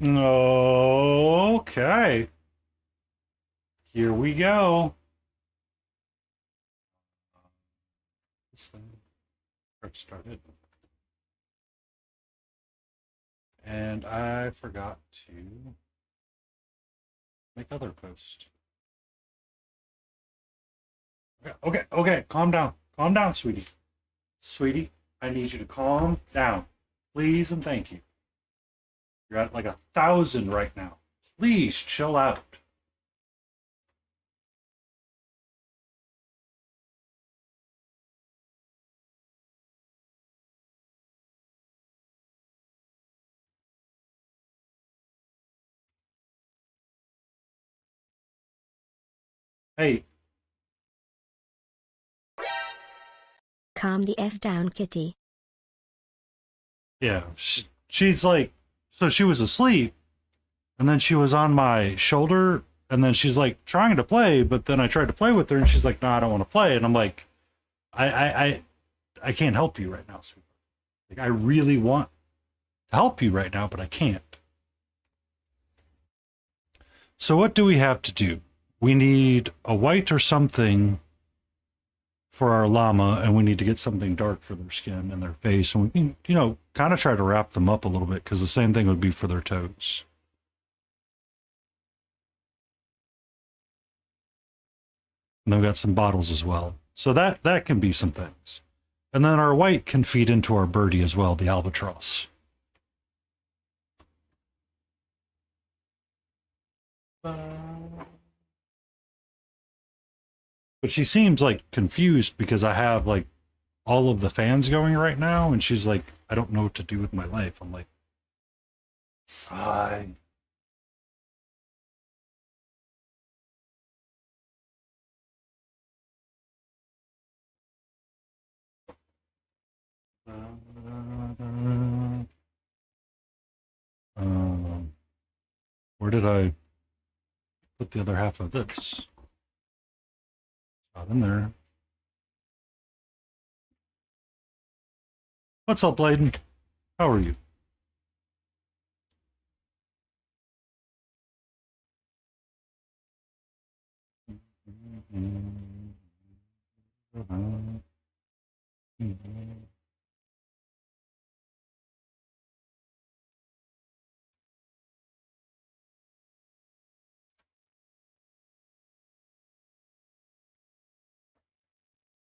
Okay. Here we go. This thing started. And I forgot to make other post. Okay. Calm down. Calm down, sweetie. Sweetie, I need you to calm down. Please and thank you. You're at like 1,000 right now. Please chill out. Hey, Calm the F down, Kitty. yeah, she's like, so she was asleep, and then she was on my shoulder, and then she's like trying to play, but then I tried to play with her, and she's like, no, I don't want to play. And I'm like, I, I, I, I can't help you right now, sweetheart. Like, I really want to help you right now, but I can't. So what do we have to do? We need a white or something for our llama, and we need to get something dark for their skin and their face, and we can, kind of try to wrap them up a little bit, because the same thing would be for their toes. And then we got some bottles as well. So that can be some things. And then our white can feed into our birdie as well, the albatross. But she seems like confused because I have like all of the fans going right now, and she's like, I don't know what to do with my life. I'm like, sigh. Um, where did I put the other half of this? Not in there. What's up, Bladen? How are you?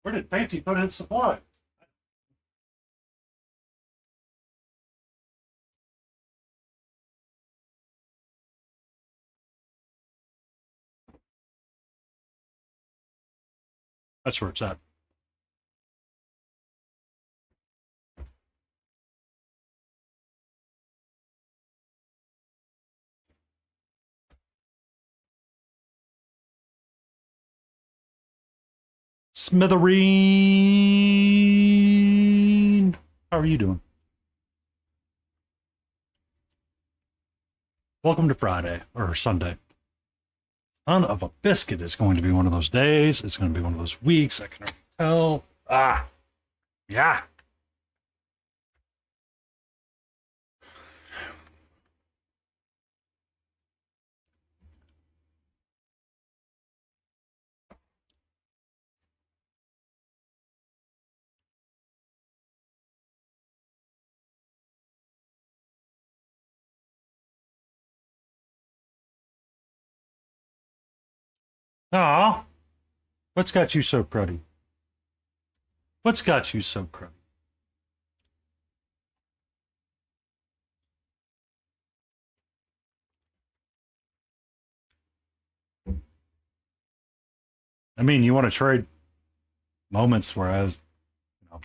Where did Fancy put his supply? That's where it's at. Smithereen! How are you doing? Welcome to Friday, or Sunday. Son of a biscuit is going to be one of those days. It's going to be one of those weeks. I can already tell. Ah, yeah. Aw, what's got you so cruddy? What's got you so cruddy? I mean, you want to trade moments where I was, you know.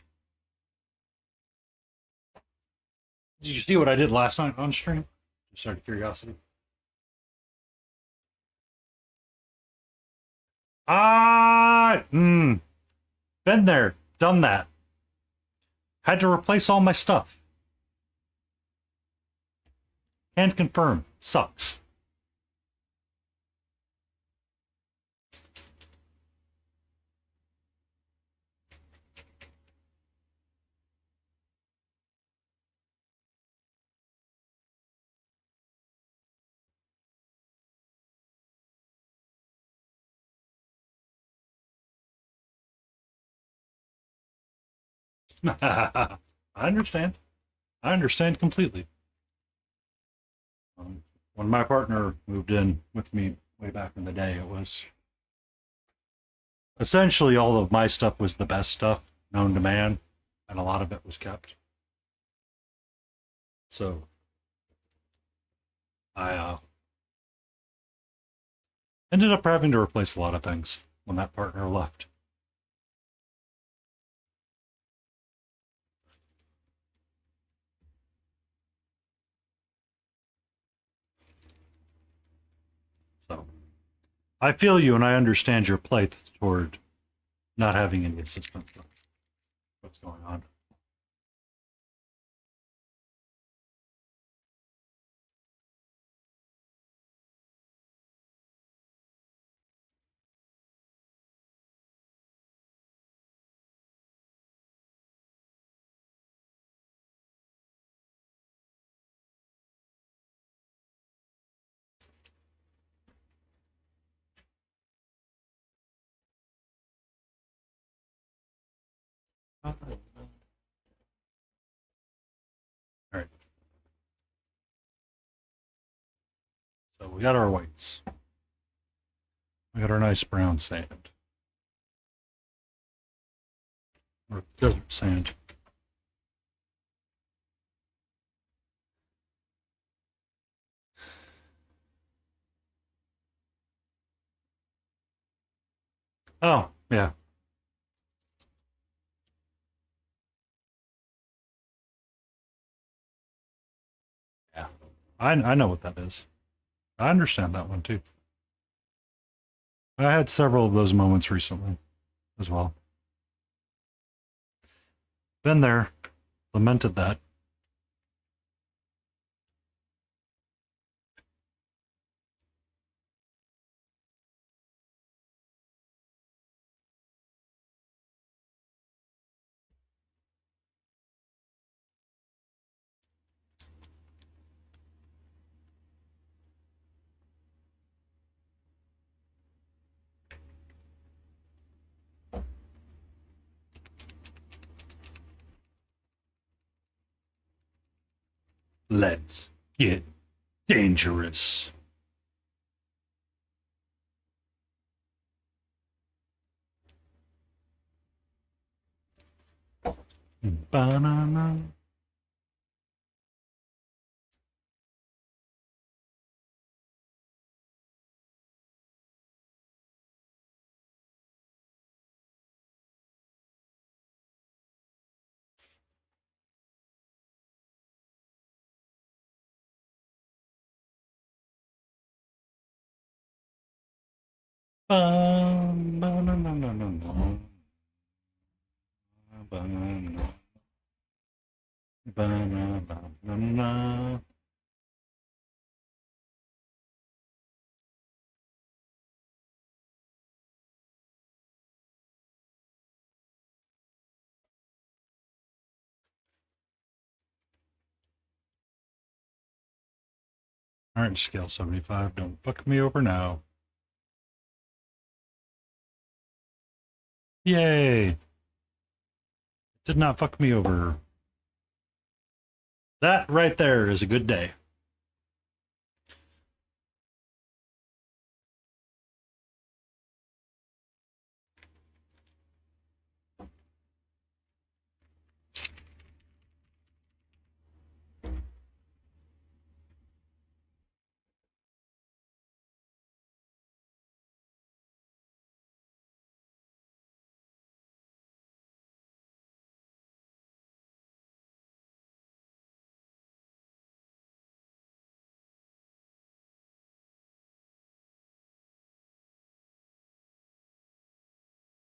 Did you see what I did last night on stream? Just out of curiosity. Been there, done that. Had to replace all my stuff. Can't confirm. Sucks. I understand. I understand completely. When my partner moved in with me way back in the day, it was essentially all of my stuff was the best stuff known to man, and a lot of it was kept. So I ended up having to replace a lot of things when that partner left. So I feel you and I understand your plight toward not having any assistance with what's going on. All right. So we got our whites. We got our nice brown sand. Or desert sand. Oh, yeah. Yeah. I know what that is. I understand that one too. I had several of those moments recently as well. Been there, lamented that. Let's get dangerous. Banana. Banana. Banana. Banana. All right, scale 75. Don't fuck me over now. Yay. Did not fuck me over. That right there is a good day.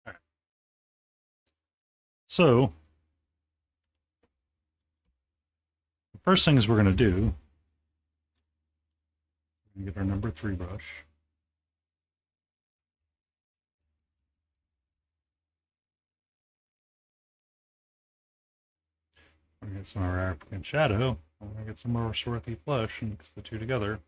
All right. So, the first things we're going to do, get our number 3 brush. We're going to get some of our African shadow. We're going to get some more swarthy flesh and mix the two together.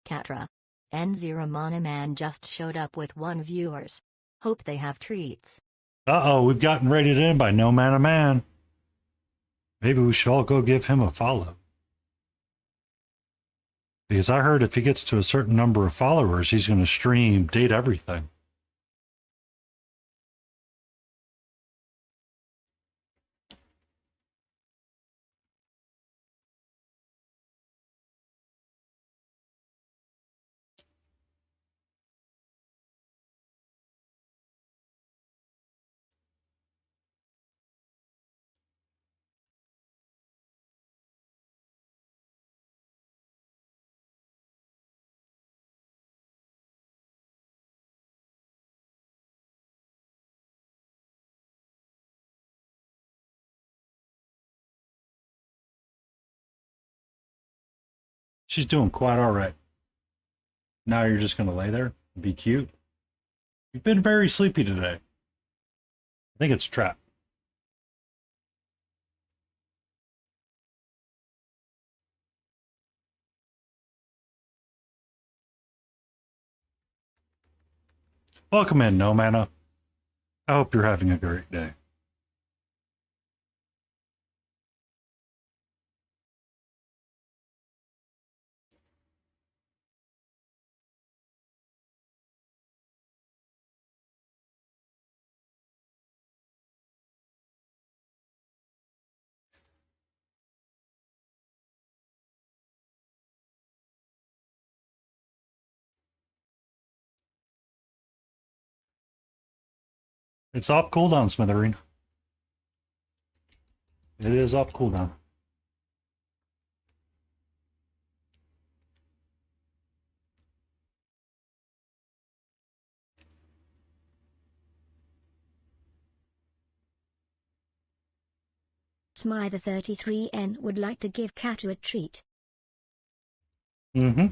Catra. N0 Monoman just showed up with 1 viewers. Hope they have treats. Uh-oh, we've gotten rated in by No Man a Man. Maybe we should all go give him a follow. Because I heard if he gets to a certain number of followers, he's going to stream Date Everything. She's doing quite all right. Now you're just going to lay there and be cute. You've been very sleepy today. I think it's a trap. Welcome in, No Mana. I hope you're having a great day. It's off cooldown, Smithereen. It is off cooldown. Smyther33N would like to give Catu a treat. Mm-hmm.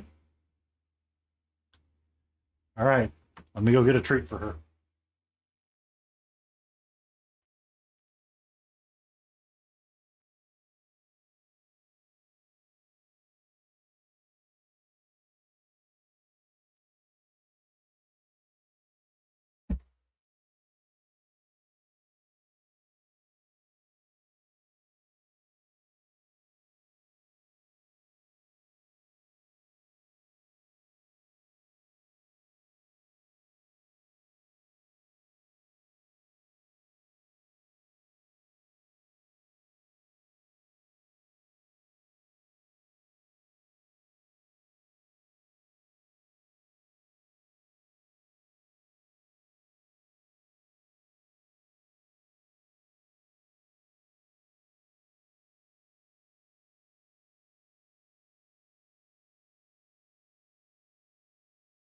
All right. Let me go get a treat for her.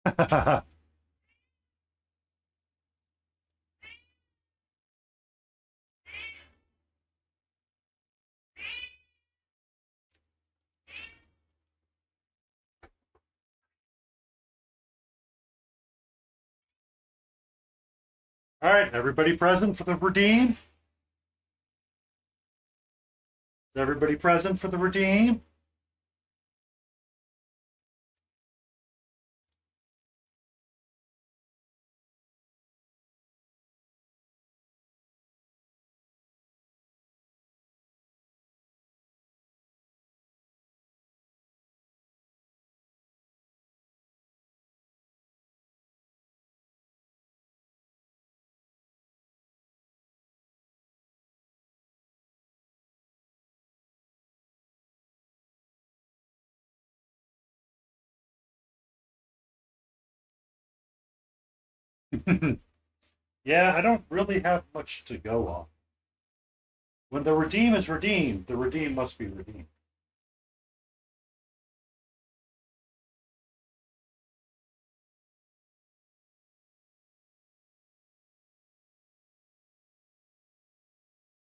All right, everybody present for the redeem? Is everybody present for the redeem? Yeah, I don't really have much to go off. When the redeem is redeemed, the redeem must be redeemed.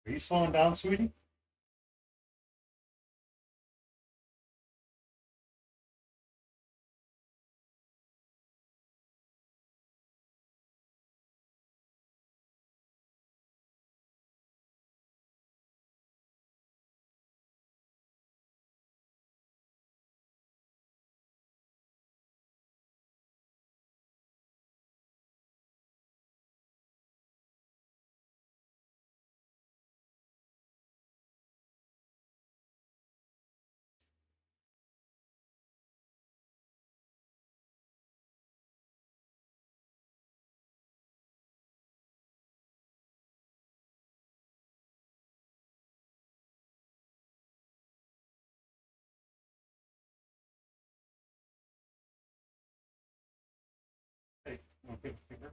Are you slowing down, sweetie? big finger.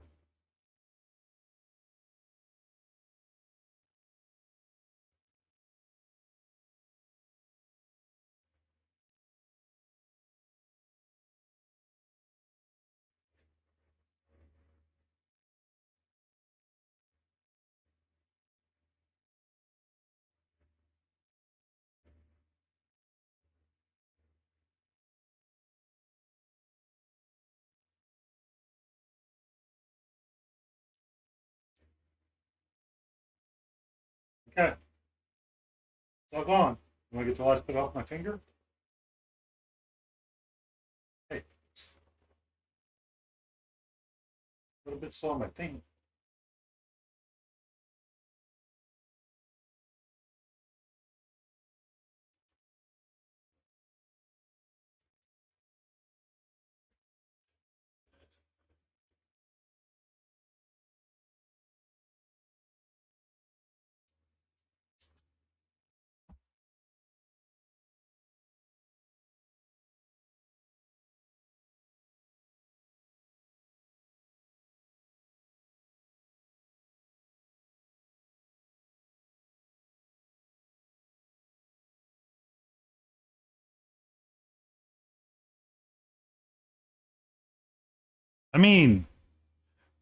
Okay. It's all gone. You want to get the last bit off my finger? Hey, a little bit slow on my thing. I mean,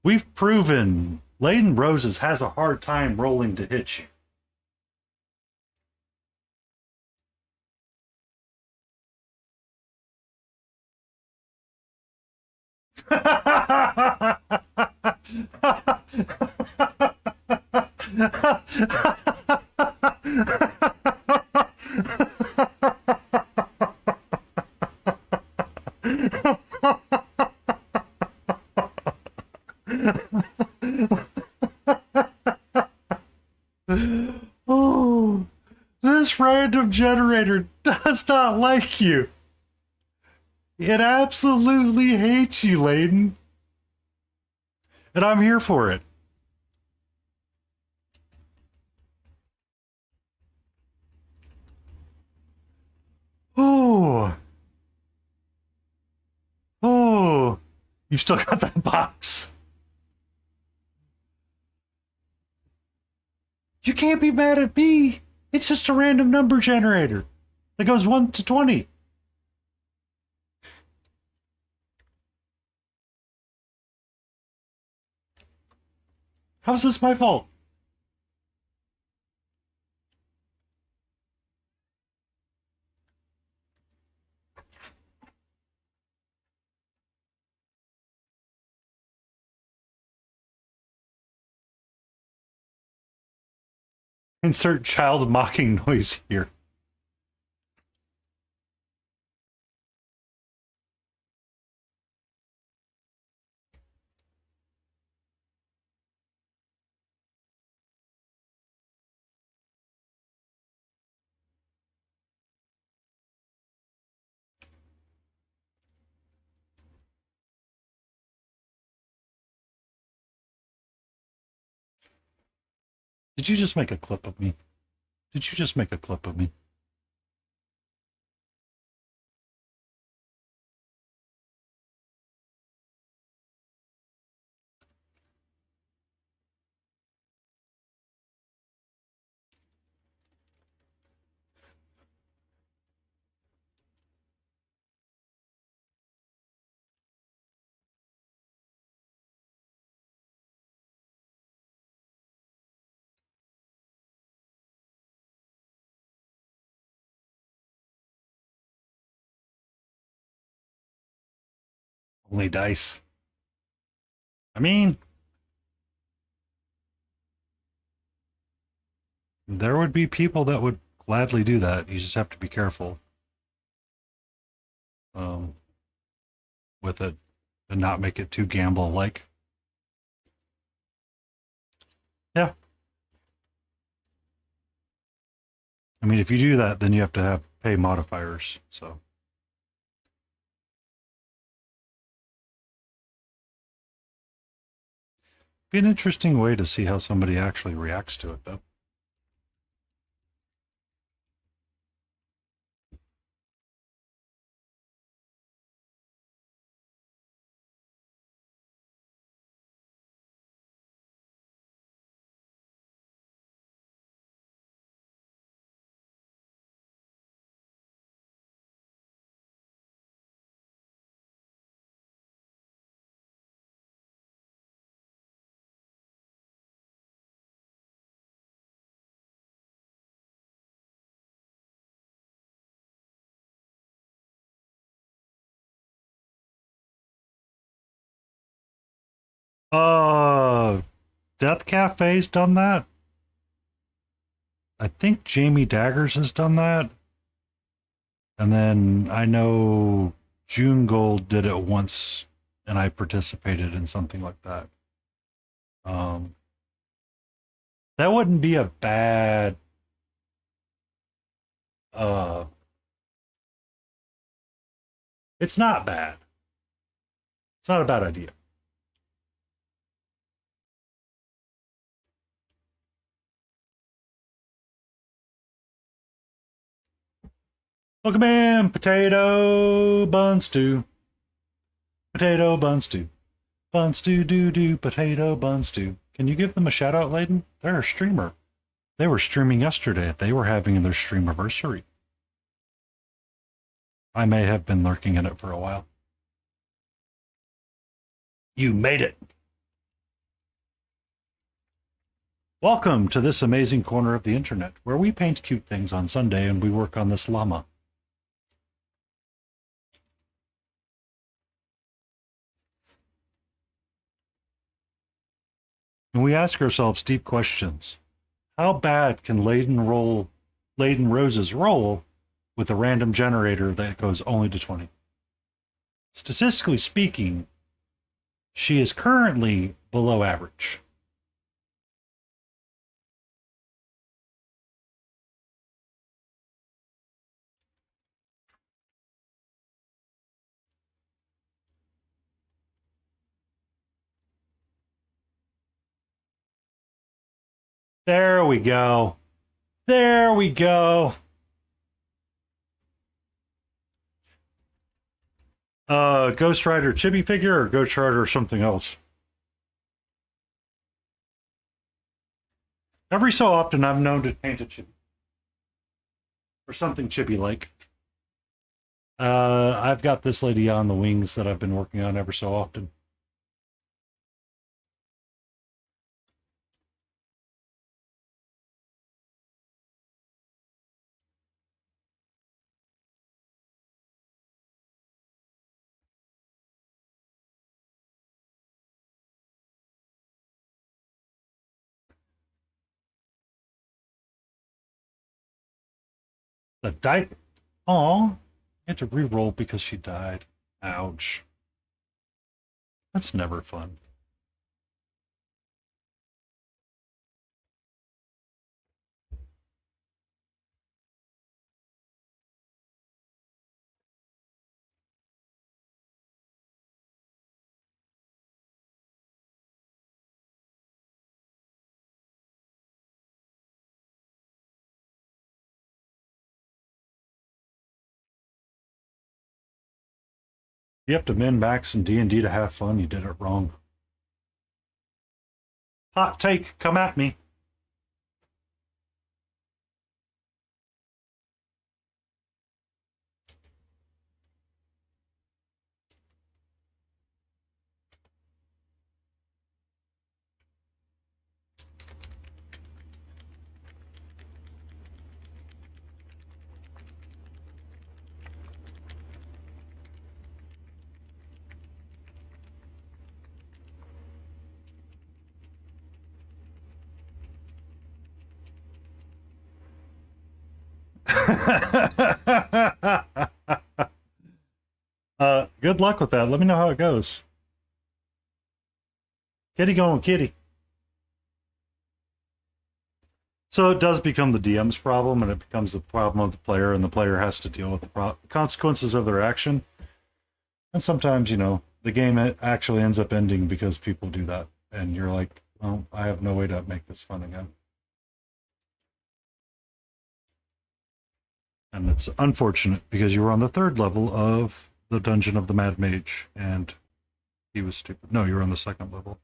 we've proven Layden Roses has a hard time rolling to hit you. Oh, this random generator does not like you. It absolutely hates you, Layden. And I'm here for it. Oh. Oh. You've still got that box. You can't be mad at me. It's just a random number generator that goes 1 to 20. How's this my fault? Insert child mocking noise here. Did you just make a clip of me? Did you just make a clip of me? Only dice. I mean, there would be people that would gladly do that. You just have to be careful um, with it and not make it too gamble-like. Yeah. I mean, if you do that, then you have to have pay modifiers. So. Be an interesting way to see how somebody actually reacts to it, though. Uh, Death Cafe's done that. I think Jamie Daggers has done that. And then I know June Gold did it once, and I participated in something like that. Um, that wouldn't be a bad. Uh, it's not bad. It's not a bad idea. Welcome in, potato bun stew. Potato bun stew. Bun stew doo doo, potato bun stew. Can you give them a shout out, Layden? They're a streamer. They were streaming yesterday. They were having their stream anniversary. I may have been lurking in it for a while. You made it. Welcome to this amazing corner of the internet where we paint cute things on Sunday and we work on this llama. And we ask ourselves deep questions. How bad can Layden Rose's roll with a random generator that goes only to 20? Statistically speaking, she is currently below average. There we go. There we go. Ghost Rider chibi figure or Ghost Rider or something else? Every so often I'm known to paint a chibi. Or something chibi like. I've got this lady on the wings that I've been working on ever so often. The die. Aw, I had to re-roll because she died. Ouch. That's never fun. You have to min max in D&D to have fun. You did it wrong. Hot take, come at me. Good luck with that. Let me know how it goes. Kitty going, kitty. So it does become the DM's problem, and it becomes the problem of the player, and the player has to deal with the consequences of their action. And sometimes, the game actually ends up ending because people do that, and you're like, well, I have no way to make this fun again. And it's unfortunate because you were on the third level of the Dungeon of the Mad Mage, and he was stupid. No, you were on the second level.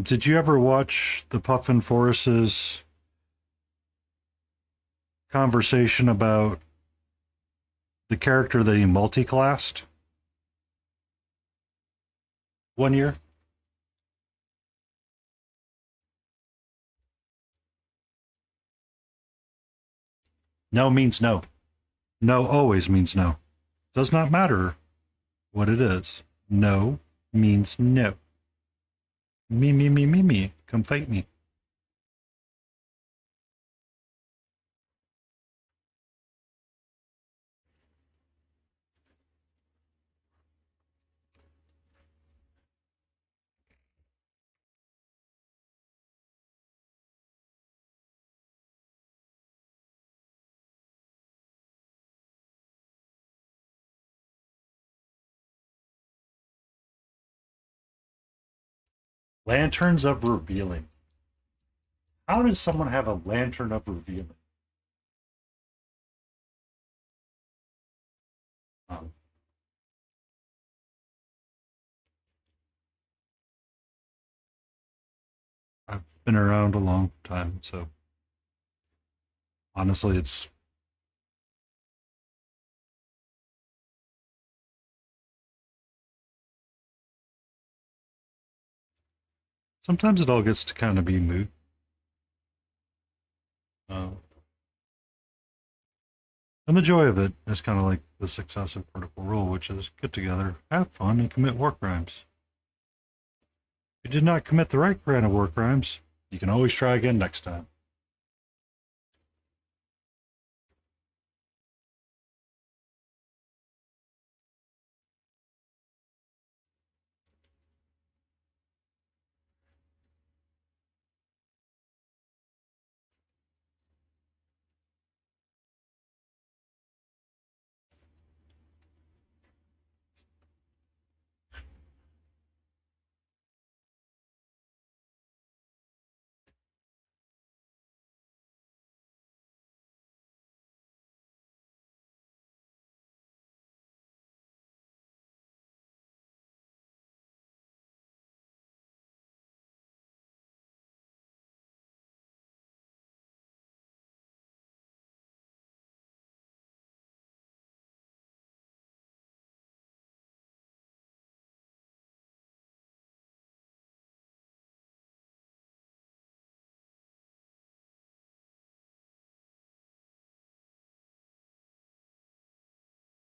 Did you ever watch the Puffin Forest's conversation about the character that he multiclassed one year? No means no. No always means no. Does not matter what it is. No means no. Me, me, me, me, me. Come fight me. Lanterns of revealing. How does someone have a lantern of revealing? Um, I've been around a long time, so honestly, it's sometimes it all gets to kind of be moot. Uh, and the joy of it is kind of like the successive critical rule, which is get together, have fun, and commit war crimes. If you did not commit the right kind of war crimes, you can always try again next time.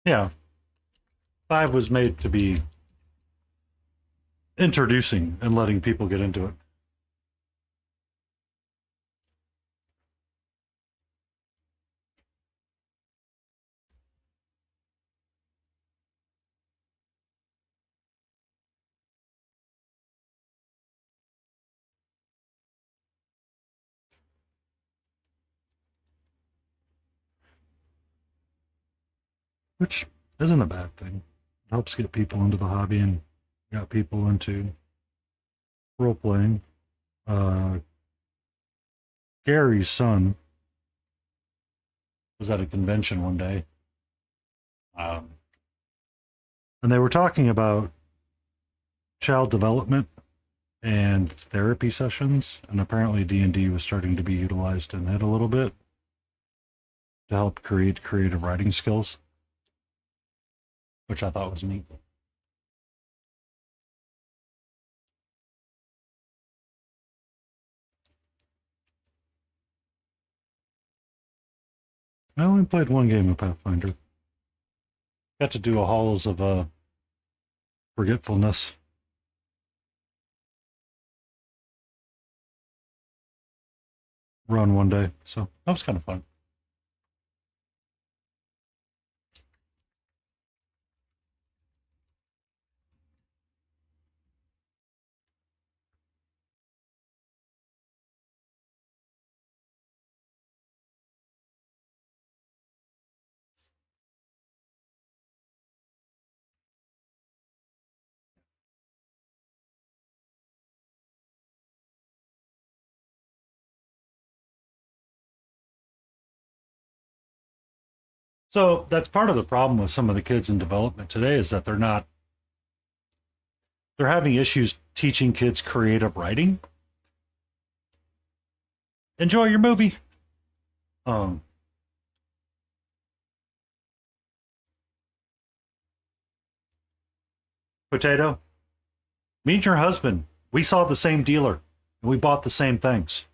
Yeah, 5 was made to be introducing and letting people get into it. Which isn't a bad thing. It helps get people into the hobby and got people into role playing. Uh, Gary's son was at a convention one day, um, and they were talking about child development and therapy sessions, and apparently D&D was starting to be utilized in it a little bit to help create creative writing skills, which I thought was neat. I only played one game of Pathfinder. Got to do a Halls of Forgetfulness. Run one day, so that was kind of fun. So that's part of the problem with some of the kids in development today is that they're having issues teaching kids creative writing. Enjoy your movie. Um, Potato, me and your husband, we saw the same dealer and we bought the same things.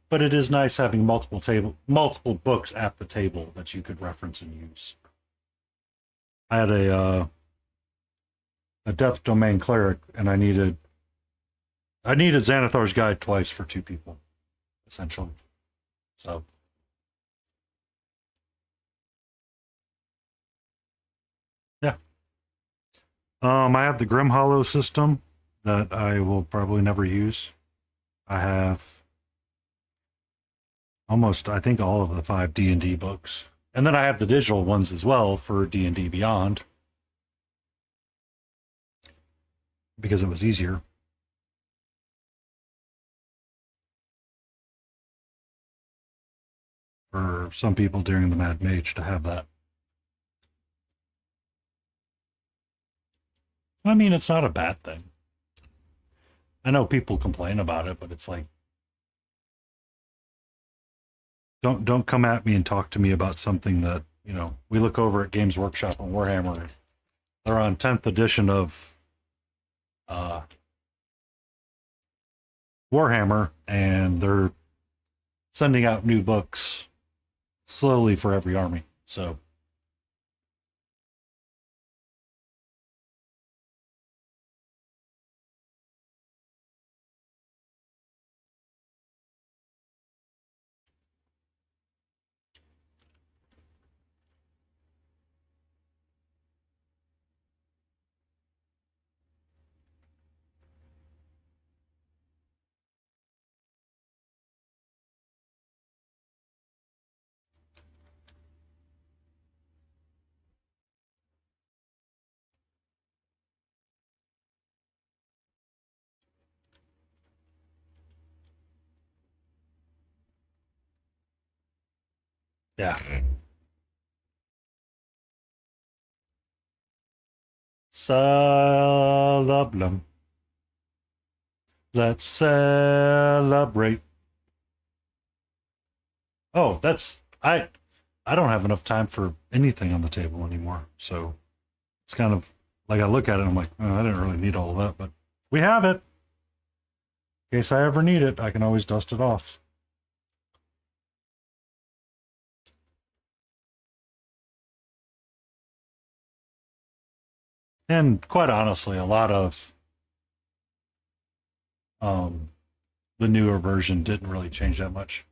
but it is nice having multiple books at the table that you could reference and use. I had a Death Domain cleric, and I needed Xanathar's Guide twice for two people, essentially. So yeah. I have the Grim Hollow system that I will probably never use. I have almost, I think, all of the 5 D&D books. And then I have the digital ones as well for D&D Beyond, because it was easier. For some people during the Mad Mage to have that. I mean, it's not a bad thing. I know people complain about it, but it's like, don't come at me and talk to me about something that, you know, we look over at Games Workshop and Warhammer. They're on 10th edition of Warhammer, and they're sending out new books slowly for every army. So yeah. Celeblum. Let's celebrate. Oh, I don't have enough time for anything on the table anymore. So it's kind of like I look at it and I'm like, oh, I didn't really need all of that, but we have it. In case I ever need it, I can always dust it off. And quite honestly, a lot of um, the newer version didn't really change that much.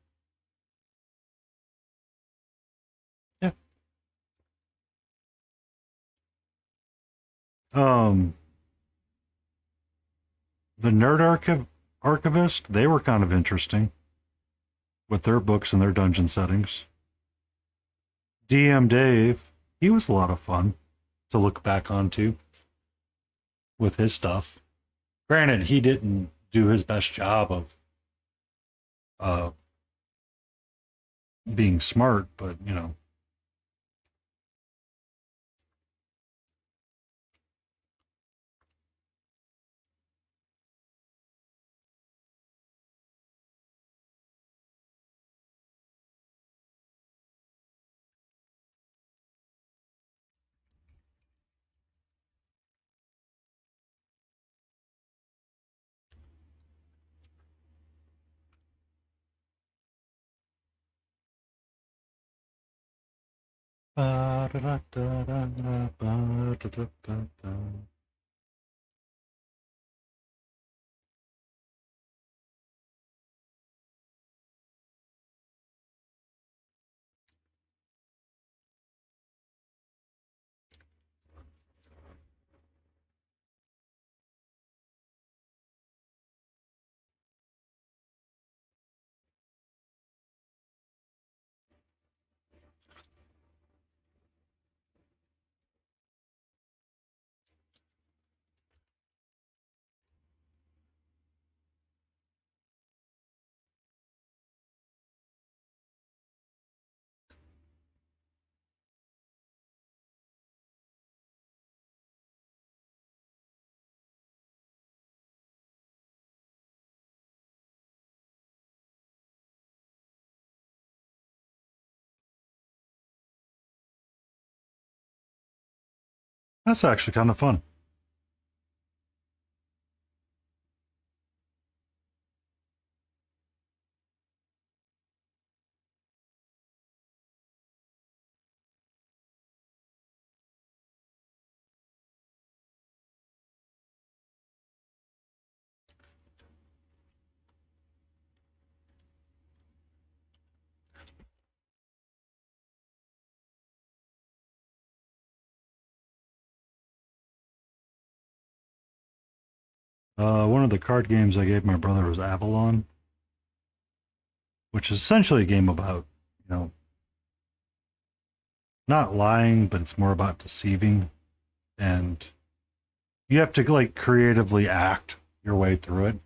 Yeah. Um, the Archivist, they were kind of interesting with their books and their dungeon settings. DM Dave, he was a lot of fun to look back onto with his stuff. Granted, he didn't do his best job of uh, being smart, but you know. That's actually kind of fun. One of the card games I gave my brother was Avalon, which is essentially a game about, you know, not lying, but it's more about deceiving. And you have to like creatively act your way through it.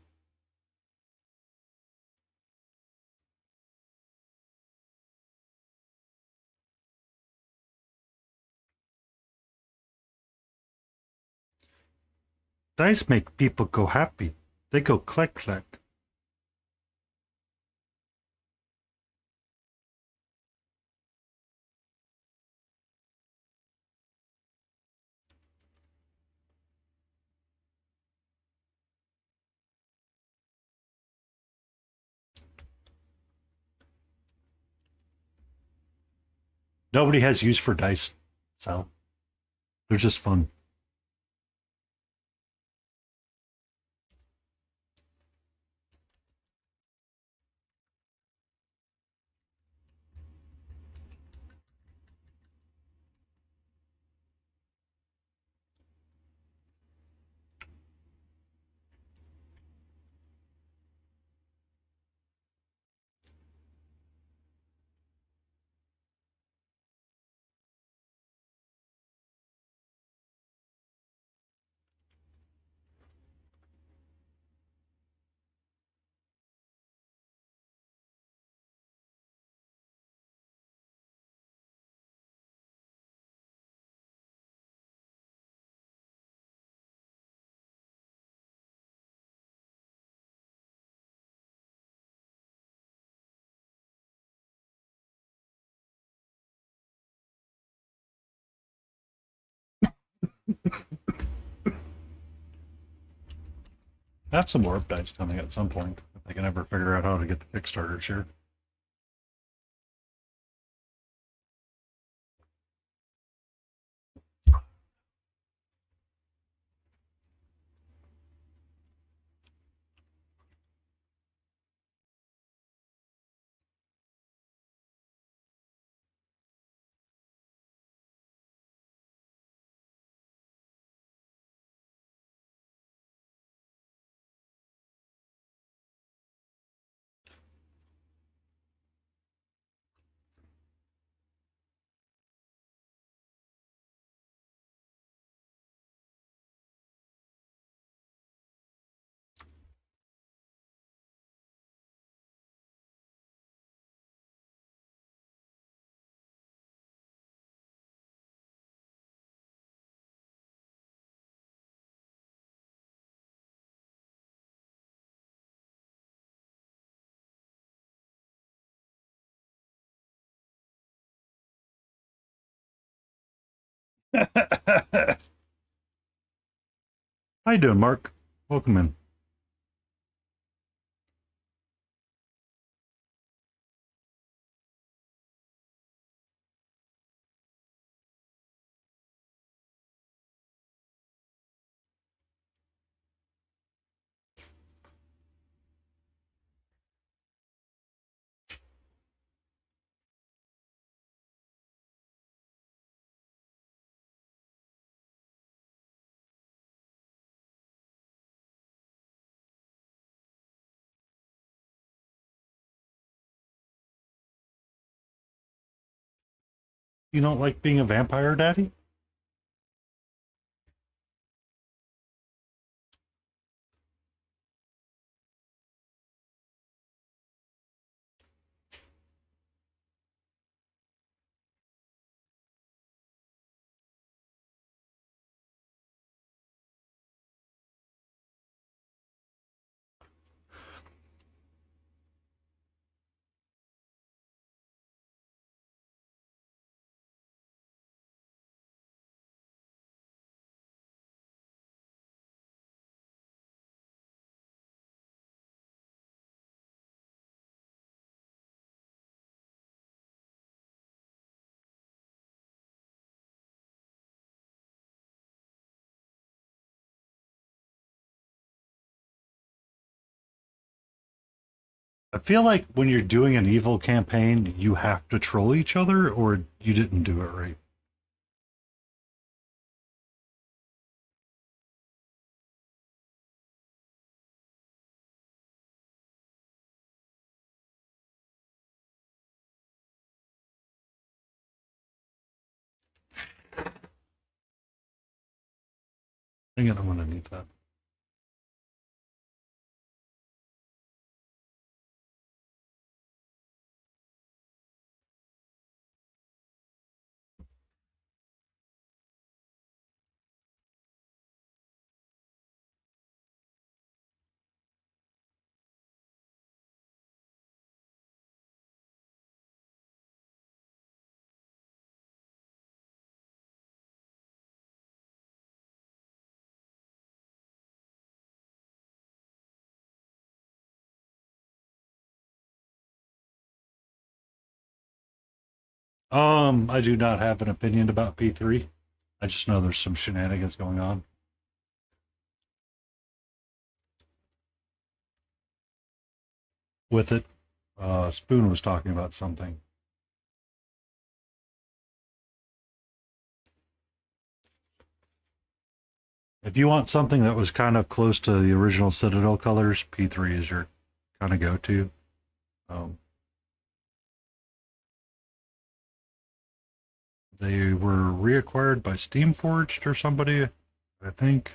Dice make people go happy. They go click click. Nobody has use for dice, so they're just fun. I have some warp dice coming at some point if I can ever figure out how to get the Kickstarters here. How you doing, Mark? Welcome in. You don't like being a vampire, Daddy? I feel like when you're doing an evil campaign, you have to troll each other, or you didn't do it right. Dang it, I'm gonna need that. I do not have an opinion about P3. I just know there's some shenanigans going on with it. Spoon was talking about something. If you want something that was kind of close to the original Citadel colors, P3 is your kind of go-to. Um, they were reacquired by Steamforged or somebody, I think.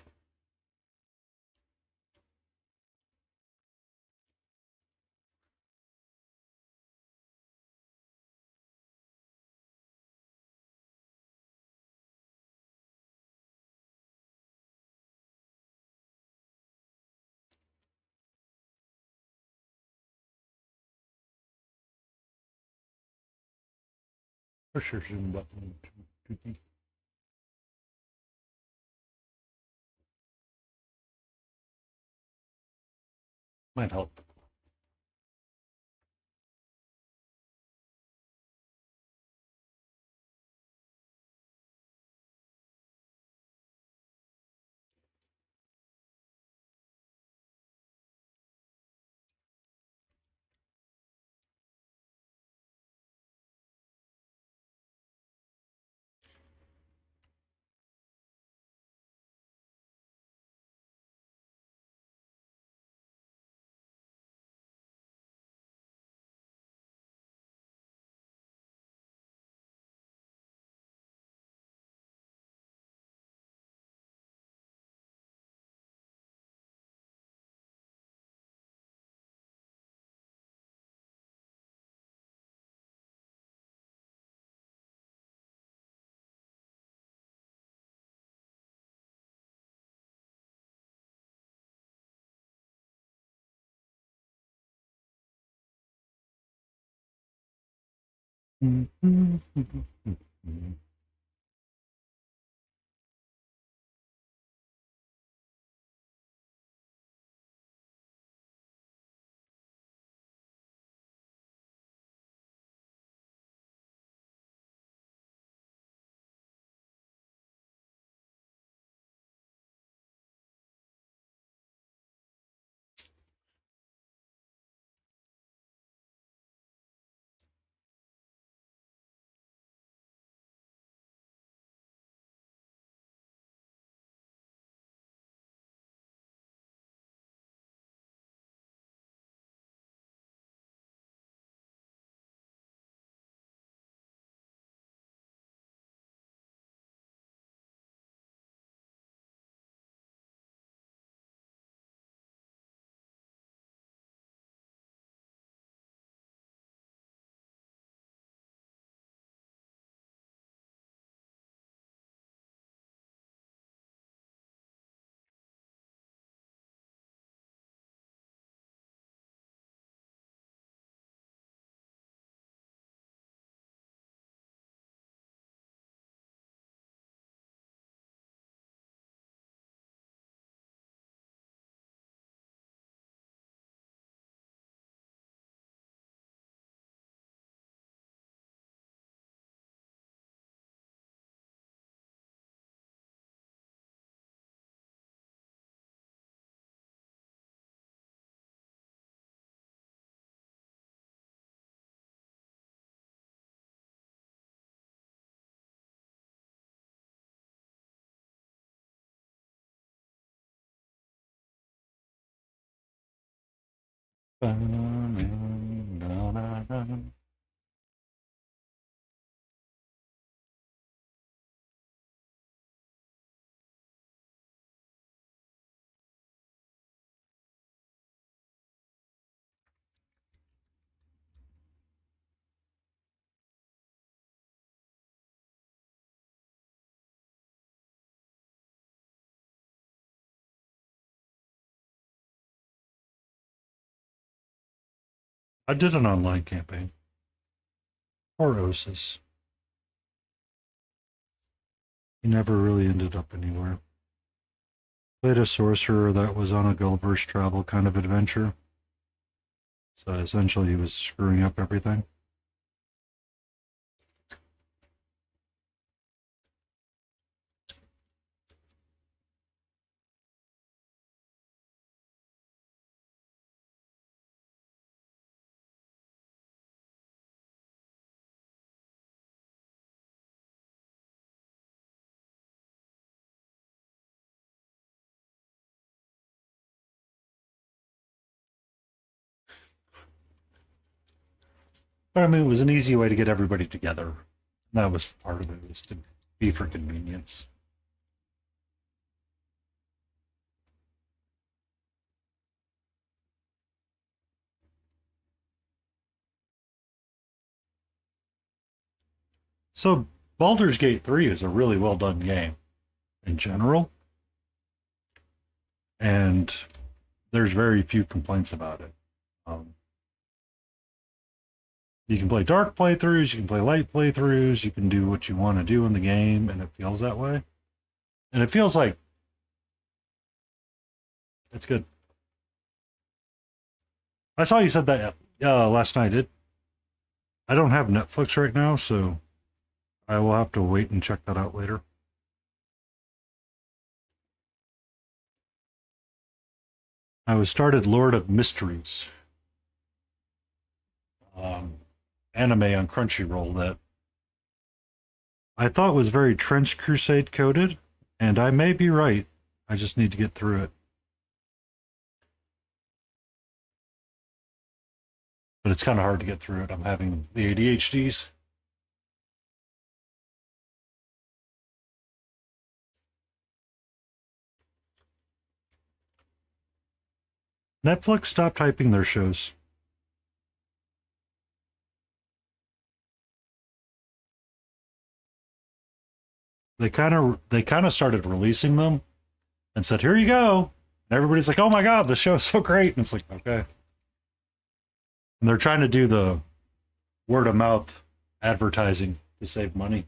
Push your zoom button. Might help. I did an online campaign. Or Osis. He never really ended up anywhere. Played a sorcerer that was on a Gulliver's Travel kind of adventure. So essentially he was screwing up everything. But I mean, it was an easy way to get everybody together. That was part of it, was to be for convenience. So Baldur's Gate 3 is a really well done game in general. And there's very few complaints about it. You can play dark playthroughs, you can play light playthroughs, you can do what you want to do in the game, and it feels that way. And it feels like it's good. I saw you said that last night. I don't have Netflix right now, so I will have to wait and check that out later. I was started Lord of Mysteries, anime on Crunchyroll that I thought was very Trench Crusade coded, and I may be right. I just need to get through it. But it's kind of hard to get through it. I'm having the ADHDs. Netflix stopped hyping their shows. They kind of started releasing them and said, "Here you go." And everybody's like, "Oh my god, the show's so great." And it's like, "Okay." And they're trying to do the word of mouth advertising to save money.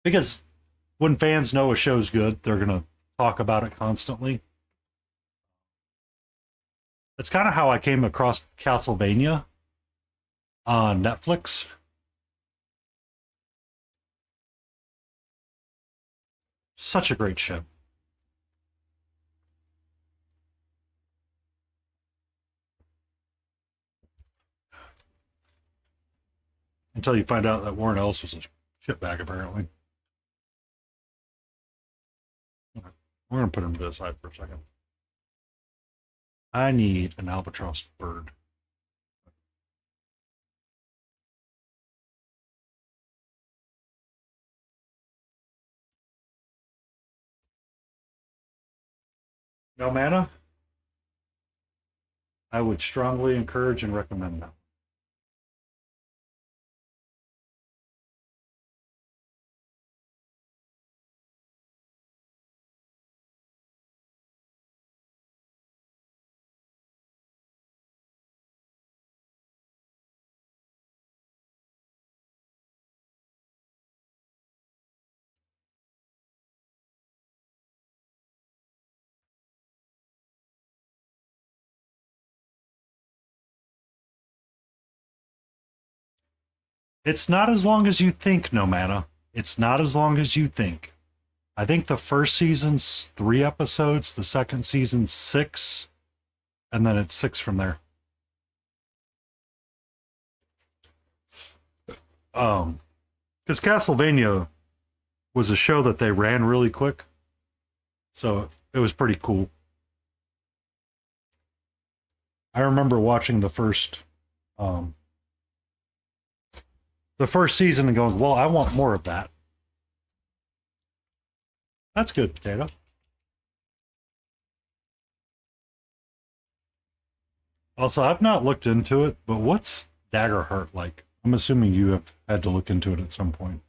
Because when fans know a show's good, they're going to talk about it constantly. That's kind of how I came across Castlevania on Netflix. Such a great show. Until you find out that Warren Ellis was a shitbag, apparently. We're going to put him to the side for a second. I need an albatross bird. No mana? I would strongly encourage and recommend that. It's not as long as you think, no mana. It's not as long as you think. I think the first season's 3 episodes, the second season's 6, and then it's 6 from there. Because Castlevania was a show that they ran really quick, so it was pretty cool. I remember watching the first season and going, "Well, I want more of that." That's good, Potato. Also, I've not looked into it, but what's Daggerheart like? I'm assuming you have had to look into it at some point.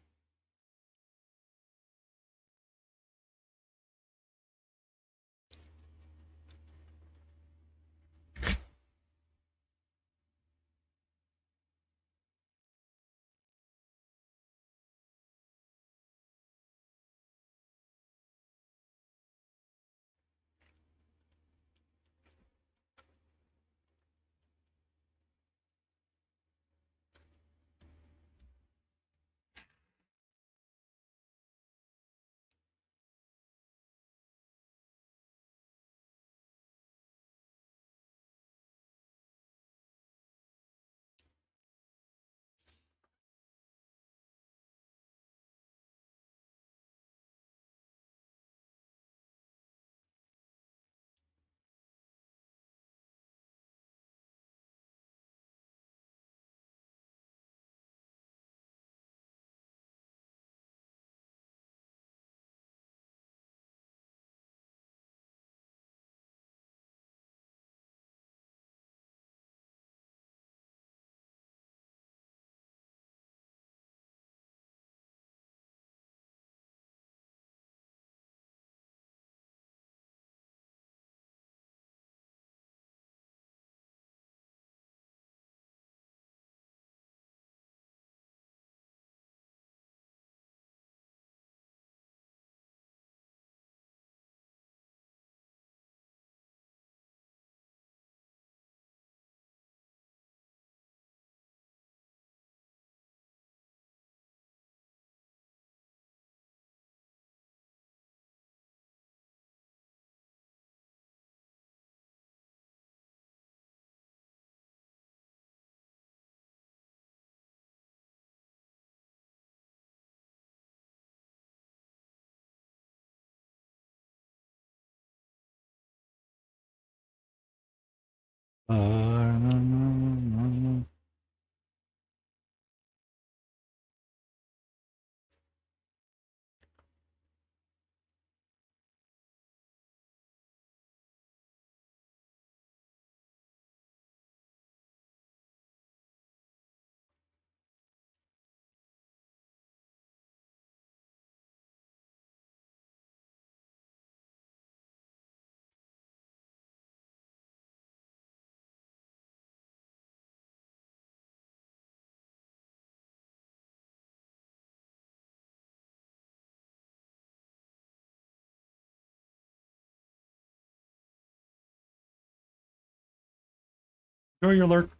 Enjoy your lurk.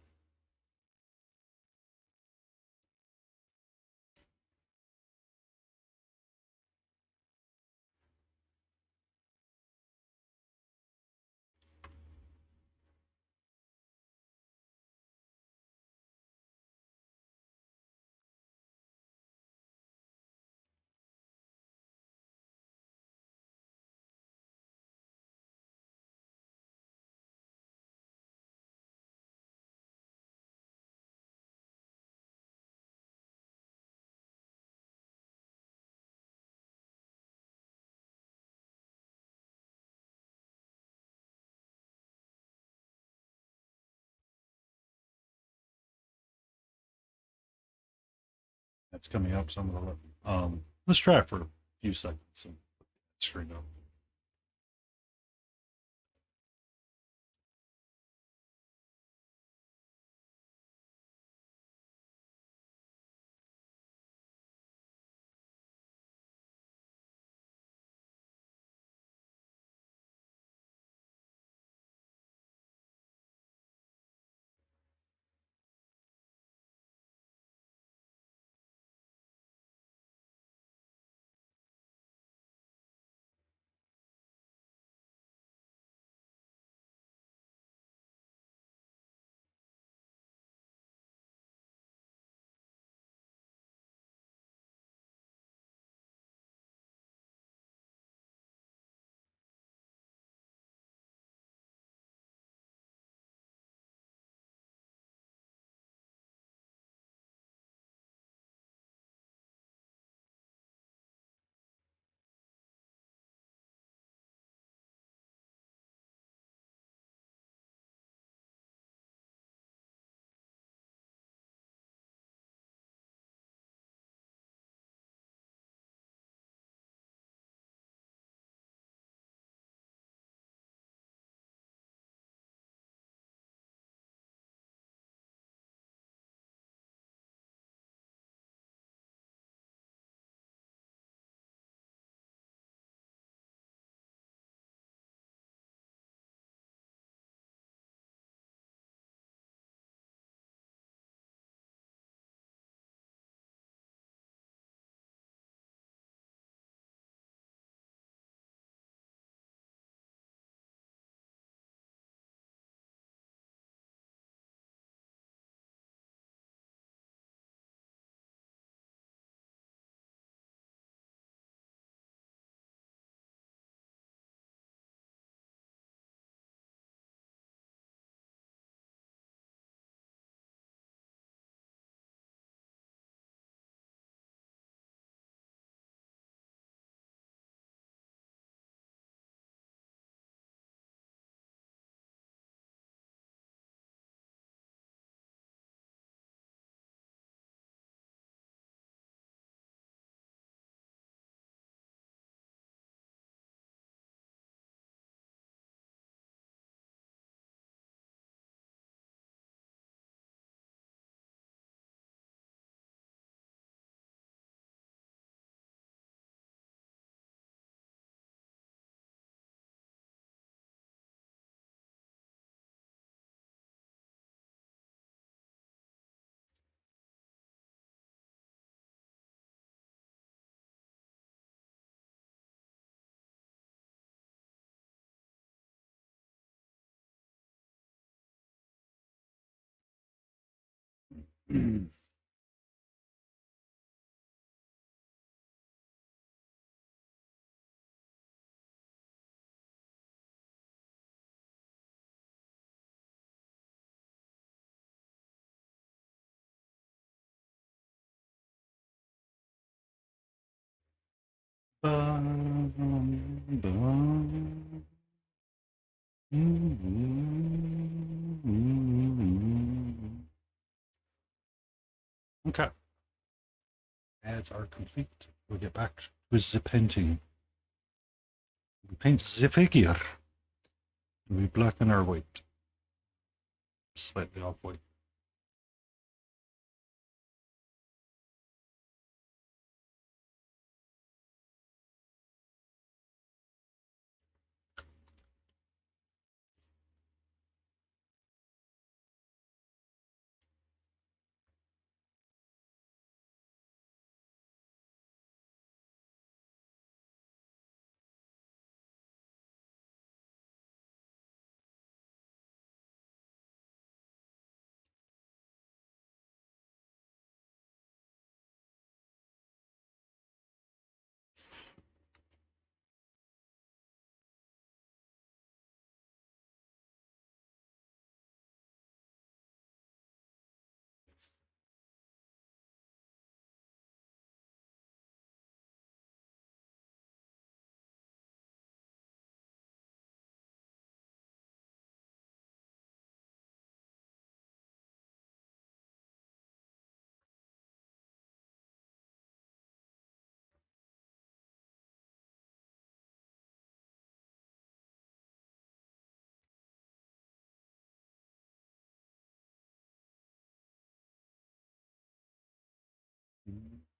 That's coming up, so I'm gonna let let's try it for a few seconds and put the screen up. Bum, bum. Okay. Ads are complete. We'll get back with the painting. We paint the figure. We blacken our white. Slightly off white.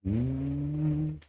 Mm.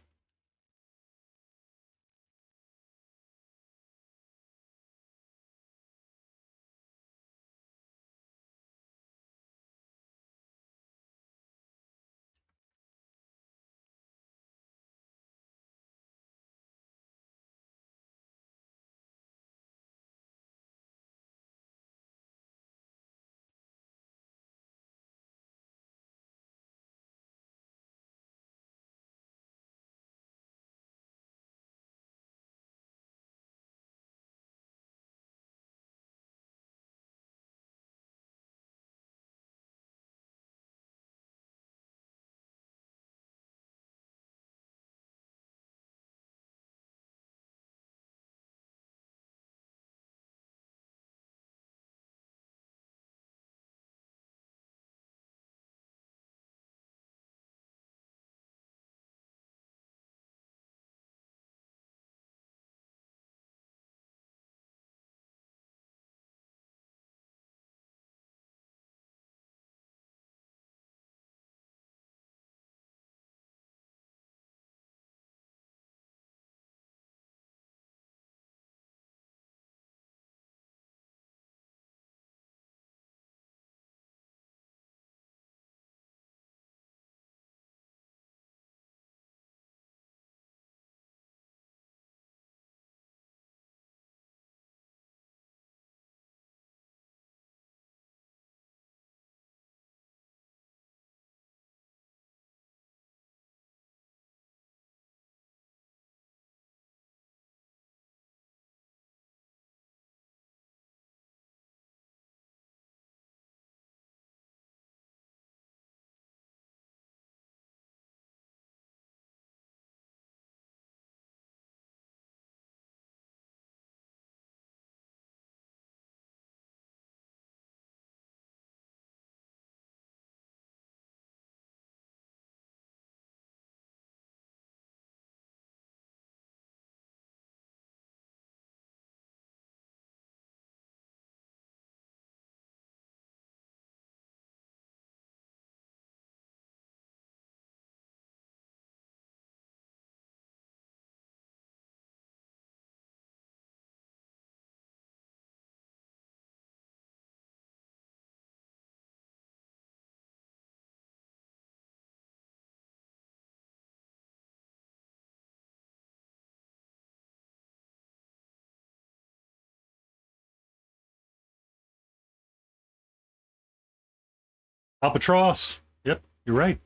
Albatross. Yep, you're right.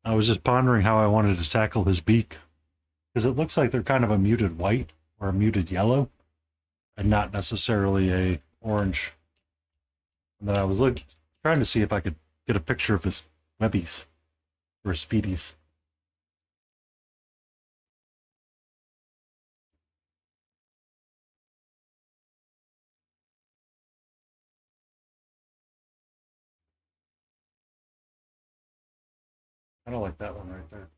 I was just pondering how I wanted to tackle his beak because it looks like they're kind of a muted white or a muted yellow and not necessarily a orange. And then I was trying to see if I could get a picture of his webbies or his feeties. kind of like that one right there.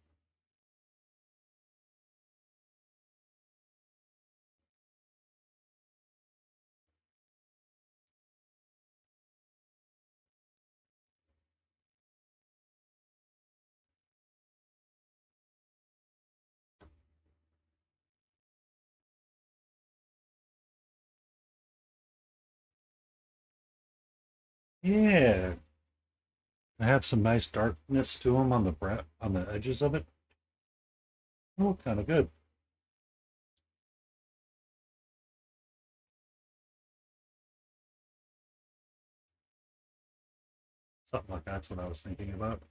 Yeah, I have some nice darkness to them on on the edges of it. They look kind of good. Something like that's what I was thinking about.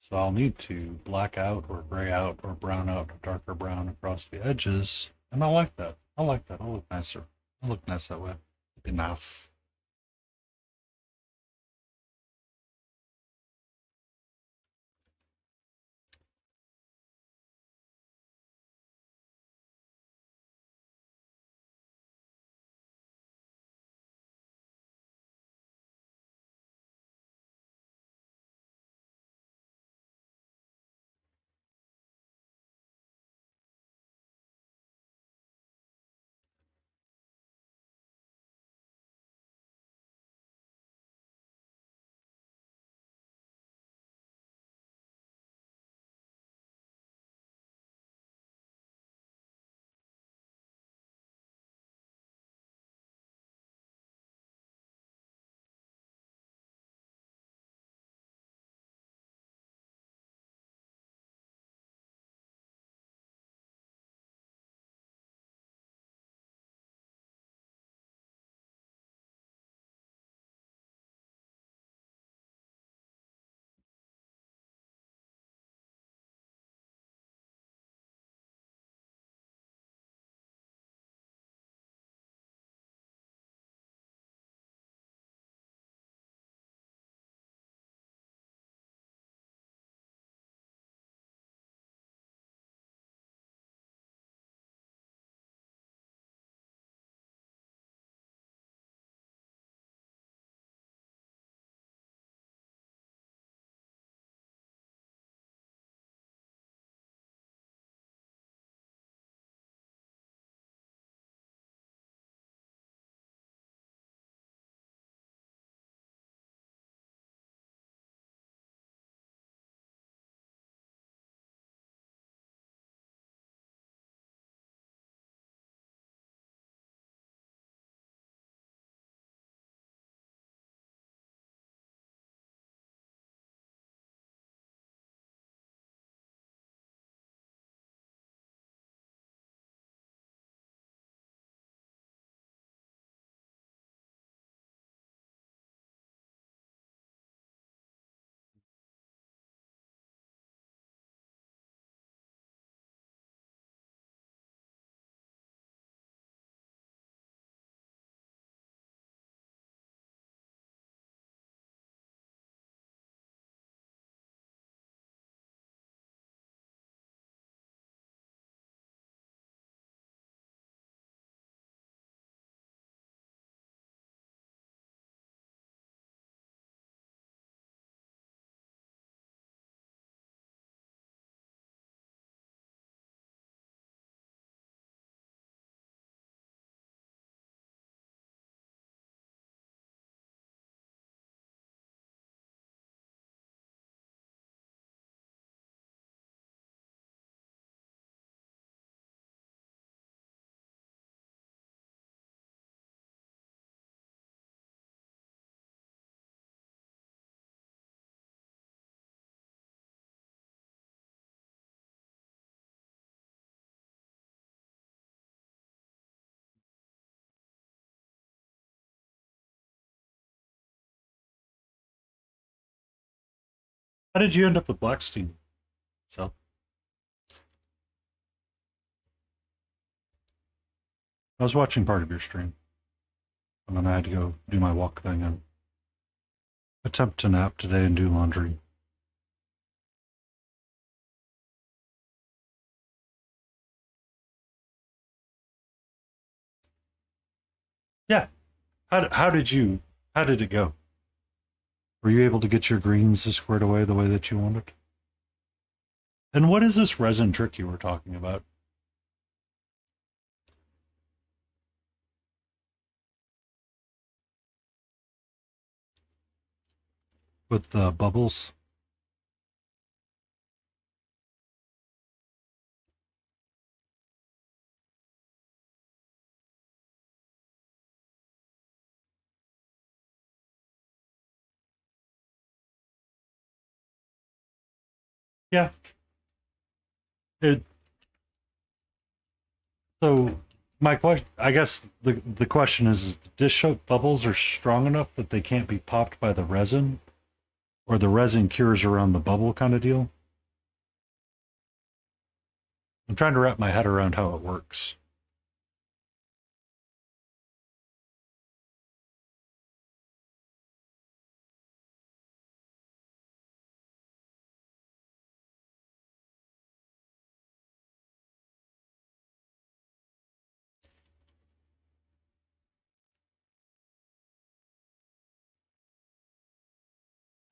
So I'll need to black out or gray out or brown out a darker brown across the edges. And I like that. I like that. I'll look nicer. I'll look nice that way. Be nice. How did you end up with Blackstein? So I was watching part of your stream, and then I had to go do my walk thing and attempt to nap today and do laundry. Yeah. How did it go? Were you able to get your greens squared away the way that you wanted? And what is this resin trick you were talking about? With the bubbles? Yeah. It so my question, I guess the question is the dish soap bubbles are strong enough that they can't be popped by the resin, or the resin cures around the bubble kind of deal? I'm trying to wrap my head around how it works.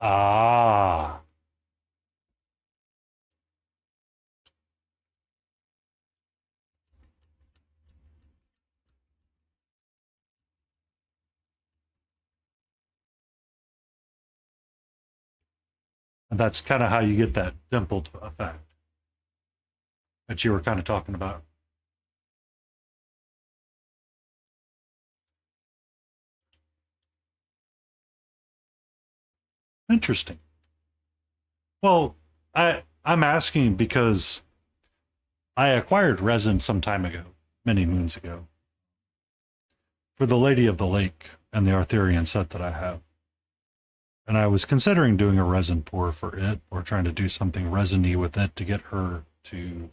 Ah, and that's kind of how you get that dimpled effect that you were kind of talking about. Interesting. Well, I'm asking because I acquired resin some time ago, many moons ago, for the Lady of the Lake and the Arthurian set that I have. And I was considering doing a resin pour for it, or trying to do something resiny with it to get her to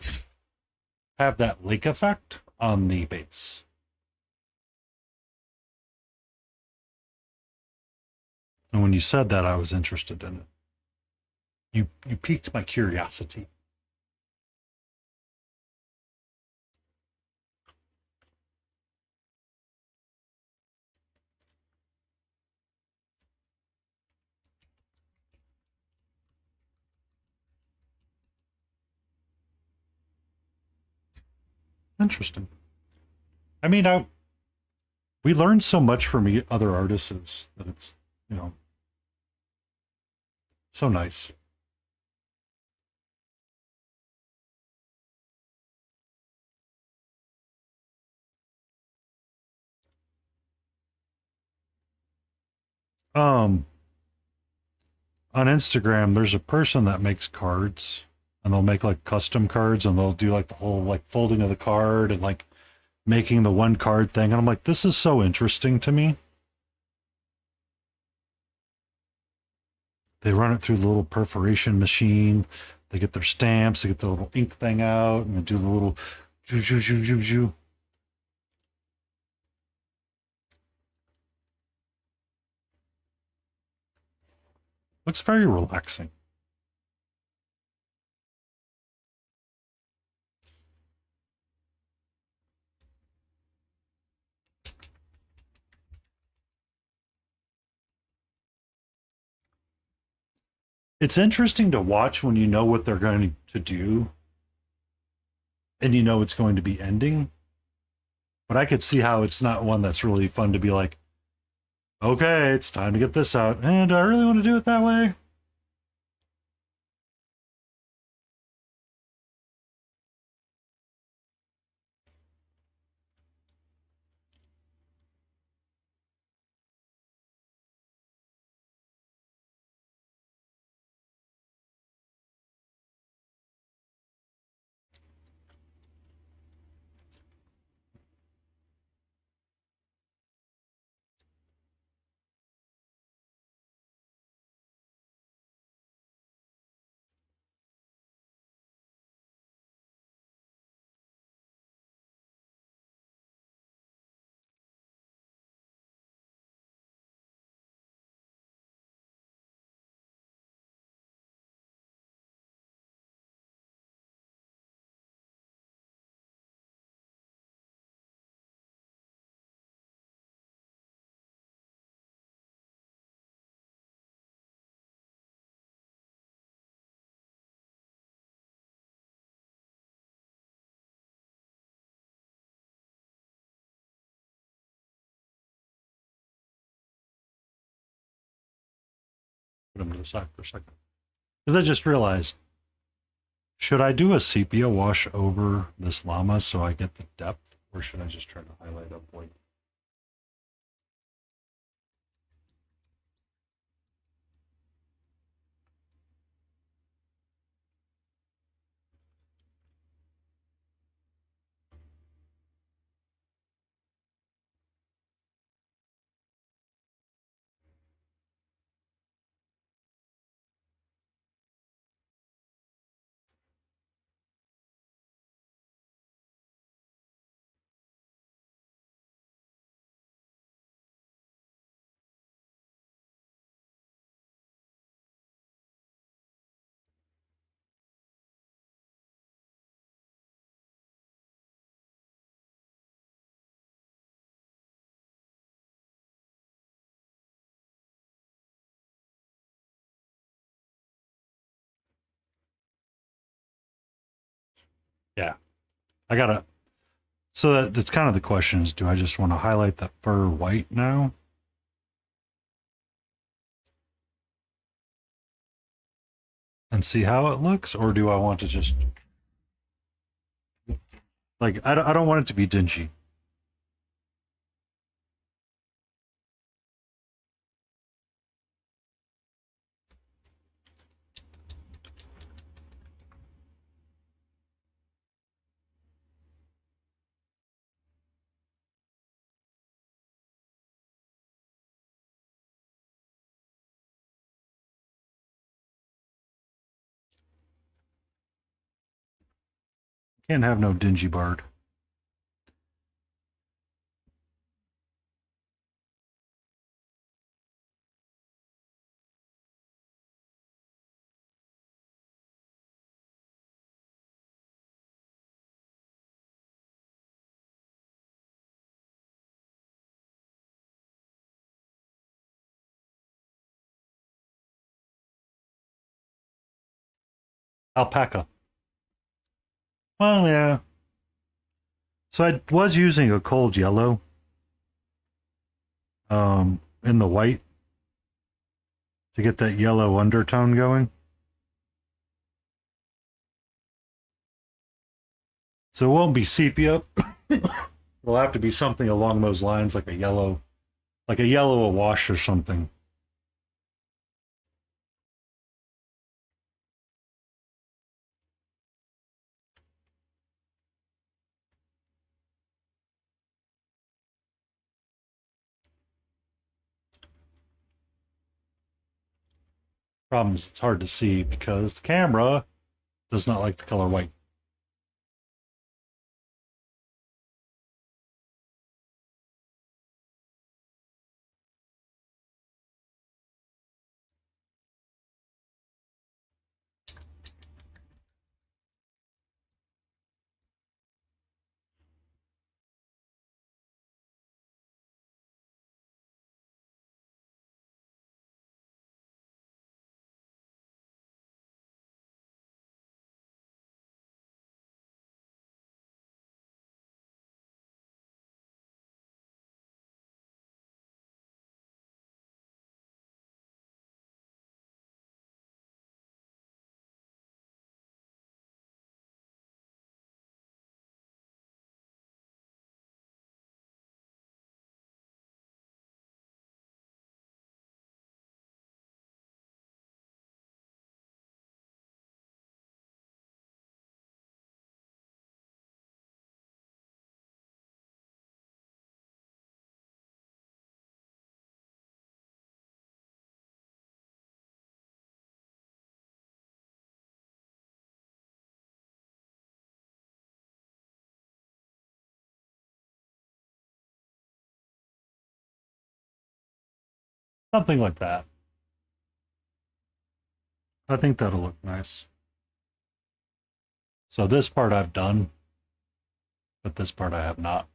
have that lake effect on the base. And when you said that, I was interested in it. You piqued my curiosity. Interesting. I mean, we learned so much from other artists that it's, you know, so nice. Um, on Instagram, there's a person that makes cards, and they'll make like custom cards, and they'll do like the whole like folding of the card and like making the one card thing. And I'm like, this is so interesting to me. They run it through the little perforation machine. They get their stamps. They get the little ink thing out, and they do the little joo joo joo joo joo. Looks very relaxing. It's interesting to watch when you know what they're going to do and you know it's going to be ending. But I could see how it's not one that's really fun to be like, okay, it's time to get this out. And do I really want to do it that way? put them to the side for a second. Because I just realized, should I do a sepia wash over this llama so I get the depth, or should I just try to highlight up white? Yeah, I gotta. So that's kind of the question: is do I just want to highlight the fur white now? And see how it looks, or do I want to just like I don't want it to be dingy. Can't have no dingy bird. Alpaca. Well, yeah. So I was using a cold yellow in the white to get that yellow undertone going. So it won't be sepia. It'll have to be something along those lines, like a yellow wash or something. Problem is, it's hard to see because the camera does not like the color white. Something like that. I think that'll look nice. So this part I've done, but this part I have not.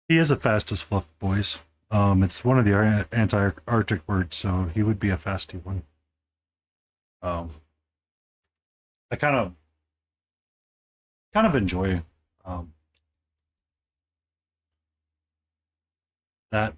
He is a fast as fluff, boys. It's one of the anti-Arctic words, so he would be a fasty one. Um, I kind of enjoy um, that.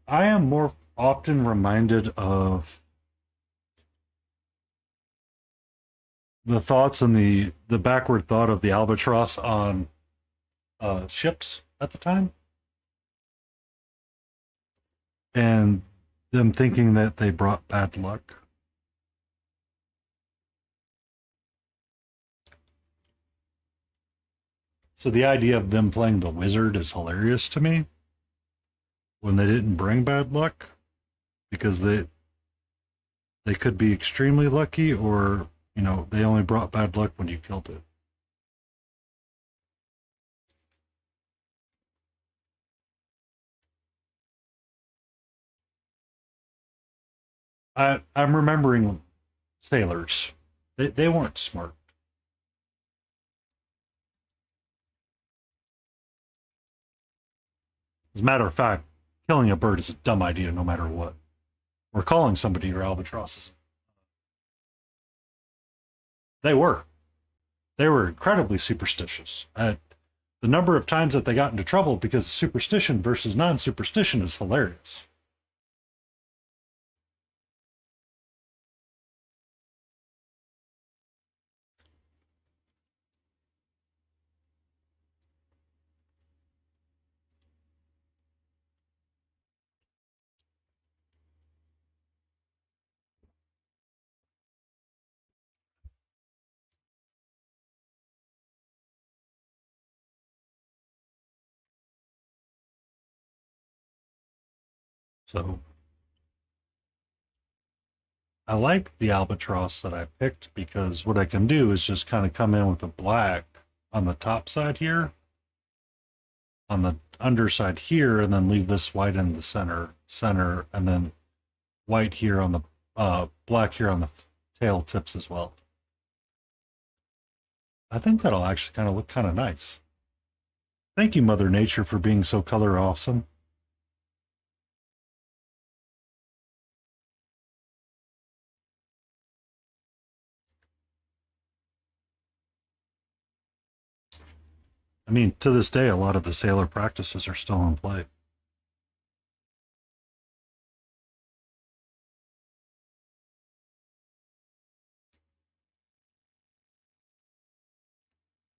I am more often reminded of the thoughts and the backward thought of the albatross on ships at the time, and them thinking that they brought bad luck. So the idea of them playing the wizard is hilarious to me when they didn't bring bad luck, because they could be extremely lucky, or they only brought bad luck when you killed it. I'm remembering sailors. They weren't smart. As a matter of fact, killing a bird is a dumb idea no matter what. Or calling somebody your albatrosses. They were. They were incredibly superstitious. The number of times that they got into trouble because of superstition versus non superstition is hilarious. So I like the albatross that I picked because what I can do is just kind of come in with a black on the top side here, on the underside here, and then leave this white in the center, and then white here on the black here on the tail tips as well. I think that'll actually kind of look kind of nice. Thank you, Mother Nature, for being so color awesome. I mean, to this day, a lot of the sailor practices are still in play.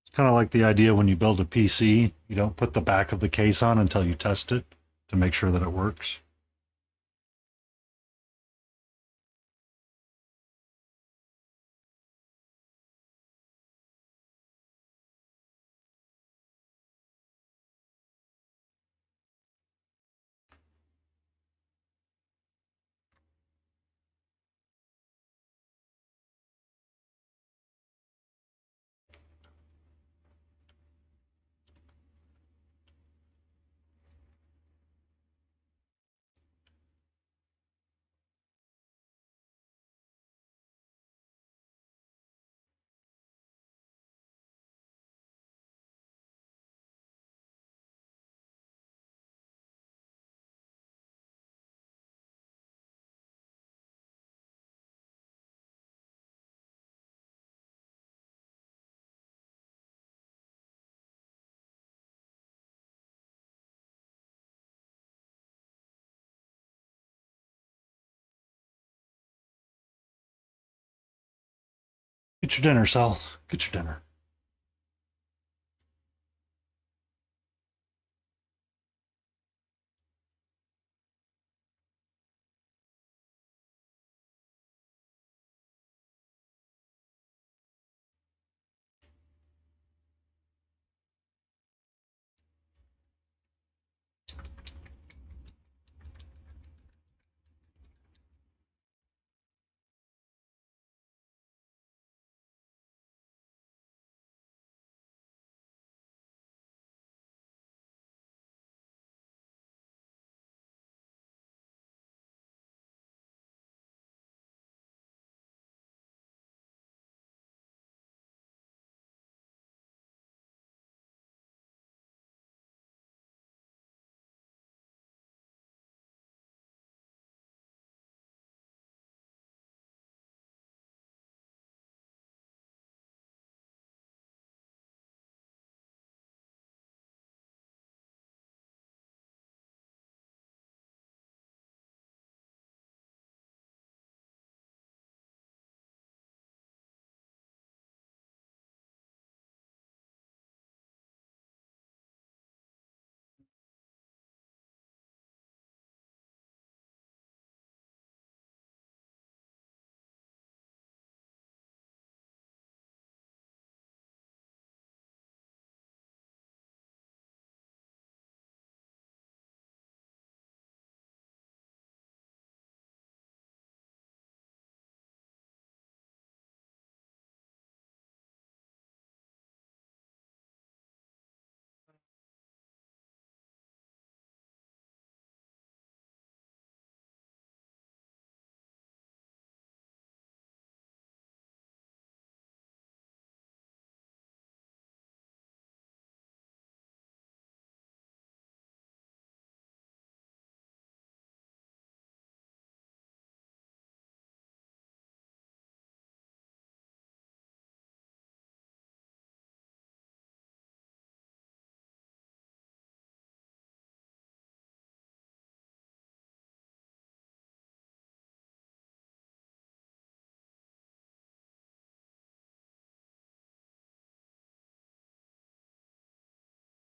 It's kind of like the idea when you build a PC, you don't put the back of the case on until you test it to make sure that it works. Get your dinner, Sal. Get your dinner.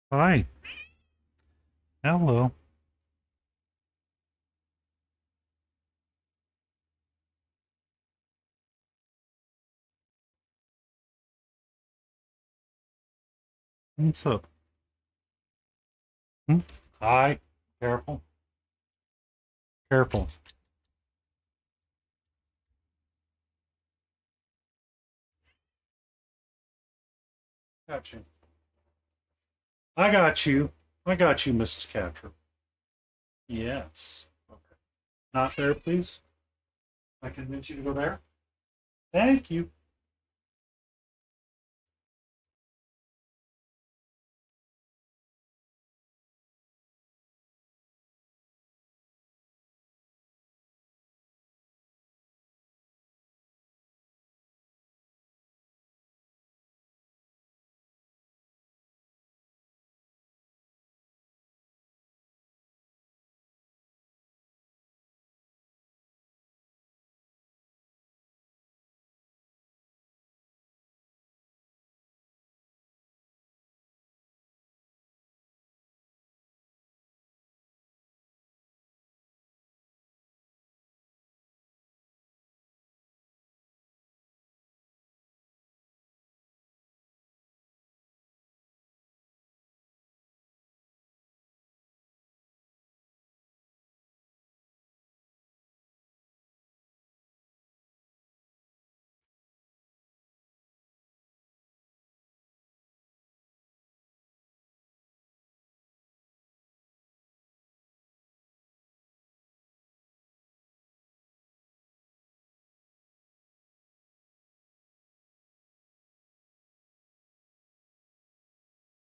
Hi. Hello. What's up? Hmm? Hi. Careful. Careful. Got you. I got you. I got you, Mrs. Catcher. Yes. Okay. Not there, please. I convince you to go there. Thank you.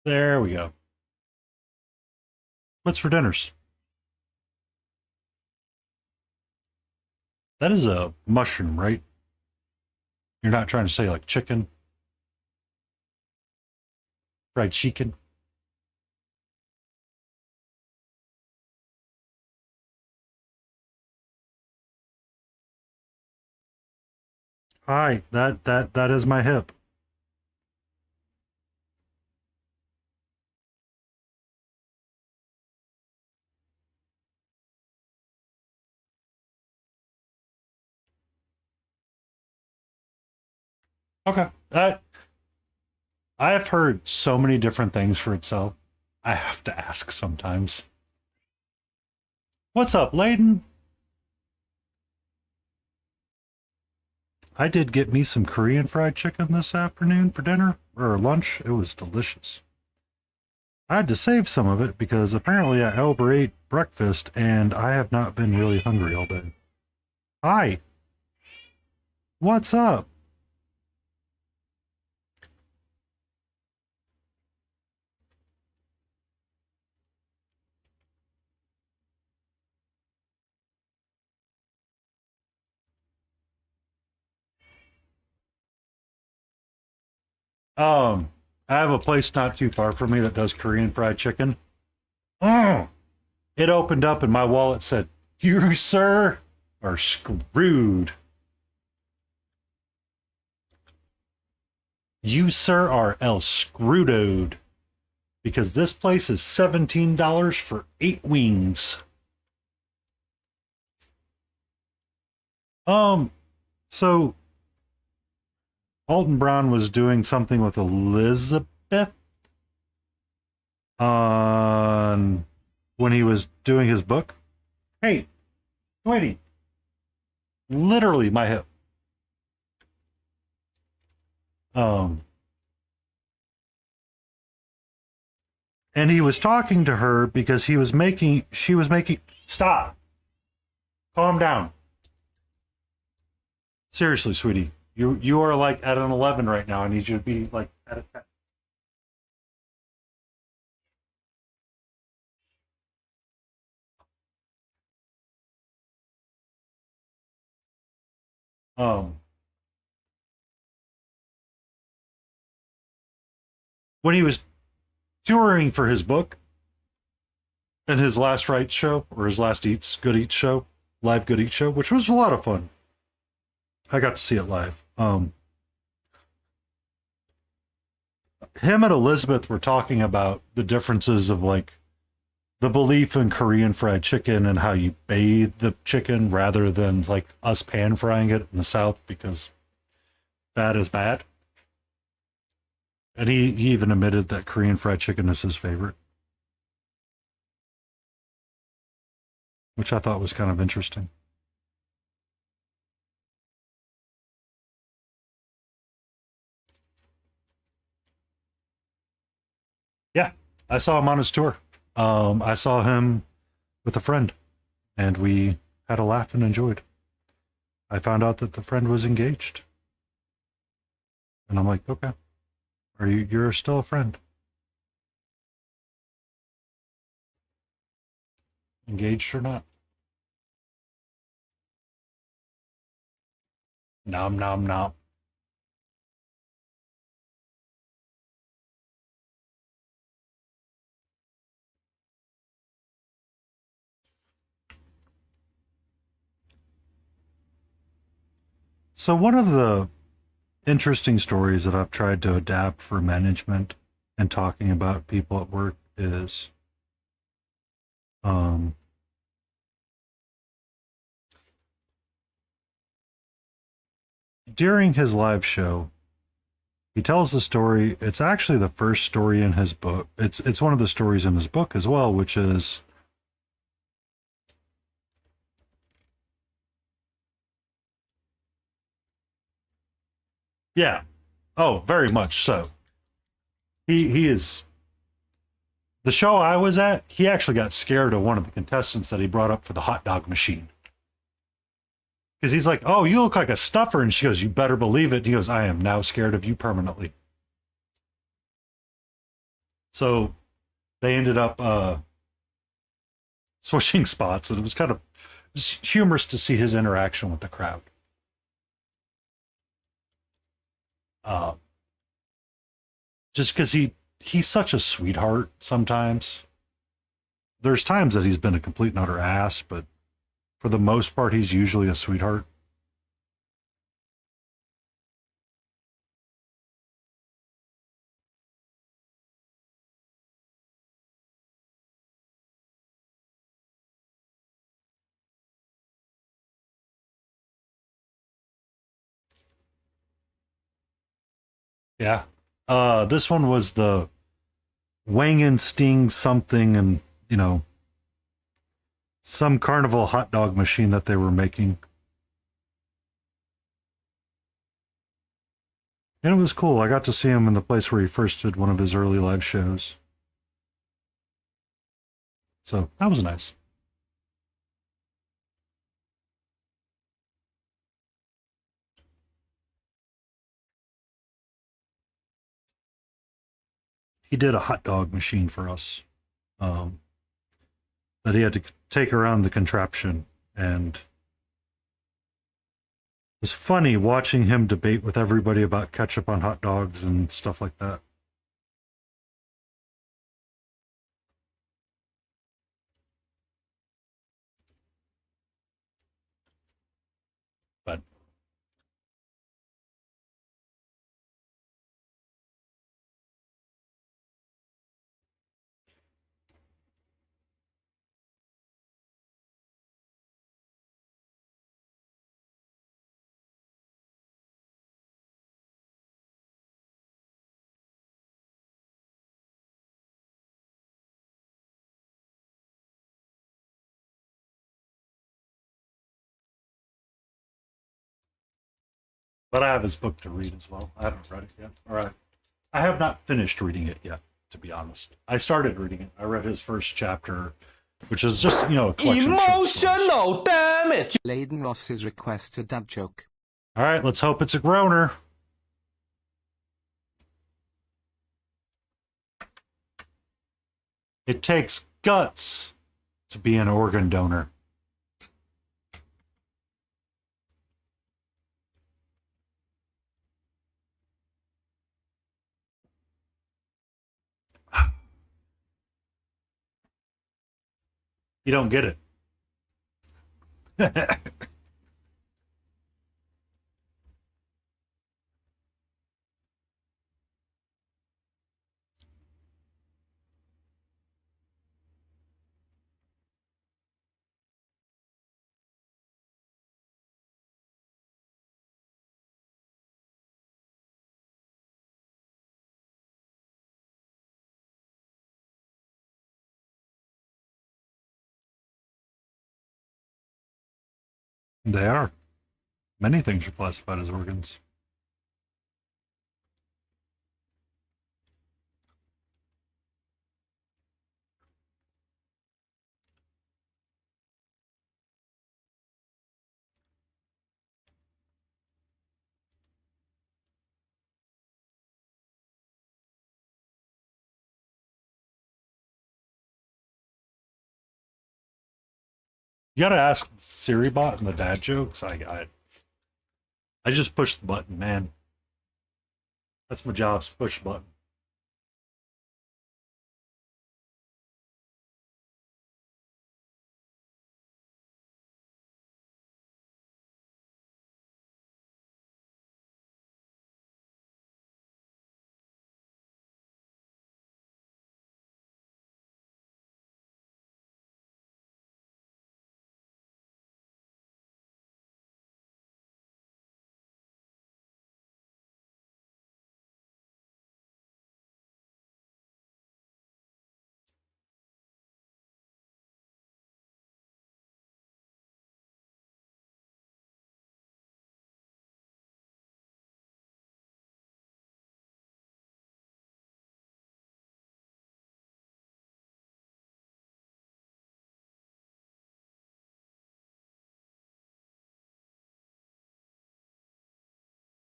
There we go. What's for dinners? That is a mushroom, right? You're not trying to say like chicken, fried chicken. Hi, that is my hip. Okay. I have heard so many different things for itself. I have to ask sometimes. What's up, Layden? I did get me some Korean fried chicken this afternoon for dinner or lunch. It was delicious. I had to save some of it because apparently I overate breakfast and I have not been really hungry all day. Hi, what's up? Um, I have a place not too far from me that does Korean fried chicken. Oh, it opened up and my wallet said, "You, sir, are screwed. You, sir, are el screwed because this place is $17 for 8 wings." Um, so Alton Brown was doing something with Elizabeth on when he was doing his book. Hey, sweetie, literally my hip. Um, and he was talking to her because she was making, stop, calm down. Seriously, sweetie, you are like at an 11 right now. I need you to be like at a 10. Um, when he was touring for his book and his last right show or his last Good Eats show, live Good Eats show, which was a lot of fun. I got to see it live. Him and Elizabeth were talking about the differences of like the belief in Korean fried chicken and how you bathe the chicken rather than like us pan frying it in the South because that is bad. And he even admitted that Korean fried chicken is his favorite, which I thought was kind of interesting. Yeah, I saw him on his tour. I saw him with a friend, and we had a laugh and enjoyed. I found out that the friend was engaged, and I'm like, okay, are you're still a friend? Engaged or not? Nom nom nom. So one of the interesting stories that I've tried to adapt for management and talking about people at work is um, during his live show, he tells the story. It's actually the first story in his book. It's one of the stories in his book as well, which is yeah. Oh, very much so. He is the show I was at. He actually got scared of one of the contestants that he brought up for the hot dog machine because he's like, "Oh, you look like a stuffer," and she goes, "You better believe it." And he goes, "I am now scared of you permanently." So they ended up switching spots, and it was kind of humorous to see his interaction with the crowd. Uh, just because he's such a sweetheart sometimes. There's times that he's been a complete and utter ass, but for the most part, he's usually a sweetheart. Yeah. This one was the Wang and Sting something, and some carnival hot dog machine that they were making. And it was cool. I got to see him in the place where he first did one of his early live shows. So that was nice. He did a hot dog machine for us, um, that he had to take around the contraption. And it was funny watching him debate with everybody about ketchup on hot dogs and stuff like that. But I have his book to read as well. I haven't read it yet. All right. I have not finished reading it yet, to be honest. I started reading it. I read his first chapter, which is just, a collection of short stories. Emotional damage. Layden Ross's request a dad joke. All right, let's hope it's a groaner. It takes guts to be an organ donor. You don't get it. They are. Many things are classified as organs. You gotta ask Siri bot and the dad jokes. I just push the button, man. That's my job, is push the button.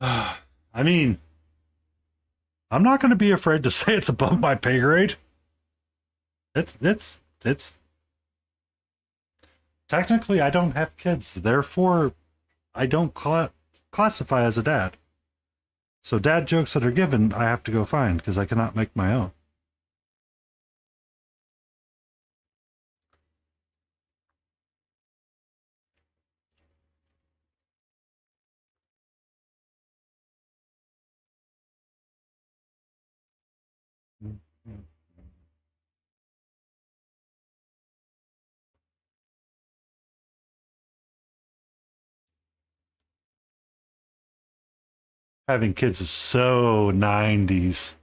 I mean, I'm not going to be afraid to say it's above my pay grade. It's technically I don't have kids, therefore I don't classify as a dad. So dad jokes that are given, I have to go find because I cannot make my own. Having kids is so 90s.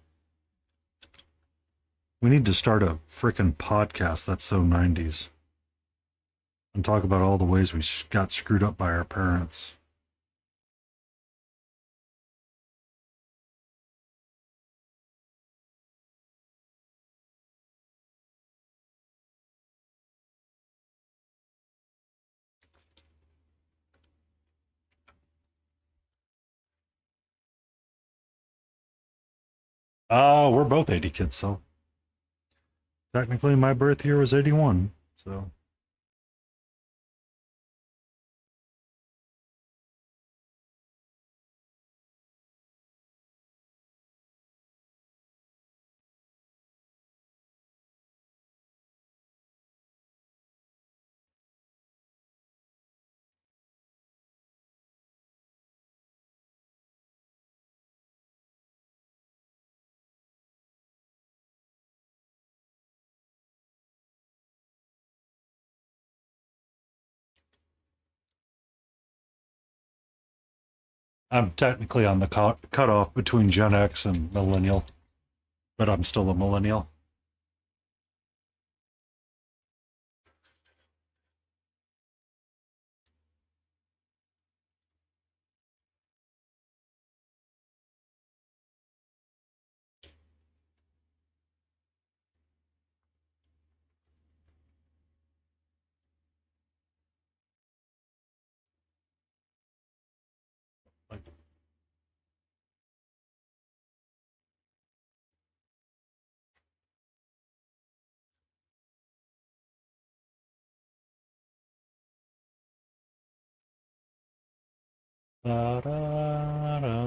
We need to start a freaking podcast that's so 90s and talk about all the ways we got screwed up by our parents. We're both 80 kids, so technically my birth year was 81. So I'm technically on the cutoff between Gen X and millennial, but I'm still a millennial. Like, da-da-dum.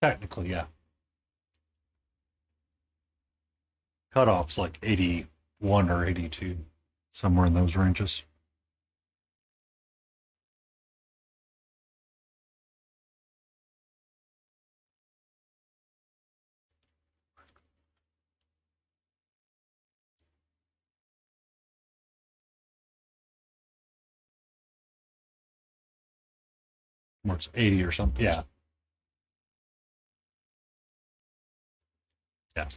Technically, yeah. Cutoff's like 81 or 82, somewhere in those ranges. Or it's 80 or something. Yeah. Yeah.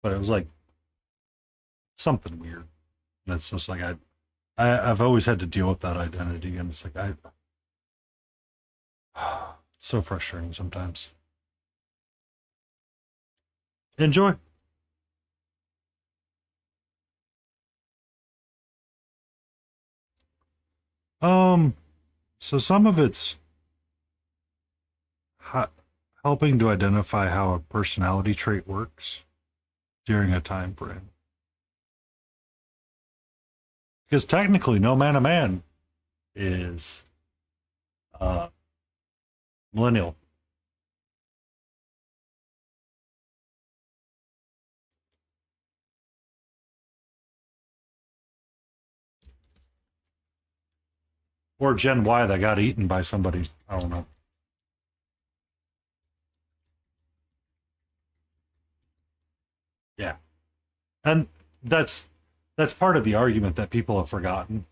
But it was like something weird. And it's just like I've always had to deal with that identity, and it's like it's so frustrating sometimes. Enjoy. Um, so some of it's ha- helping to identify how a personality trait works during a time frame. Because technically, No Man a Man is uh, millennial. Or Gen Y that got eaten by somebody. I don't know. Yeah. And that's that's part of the argument that people have forgotten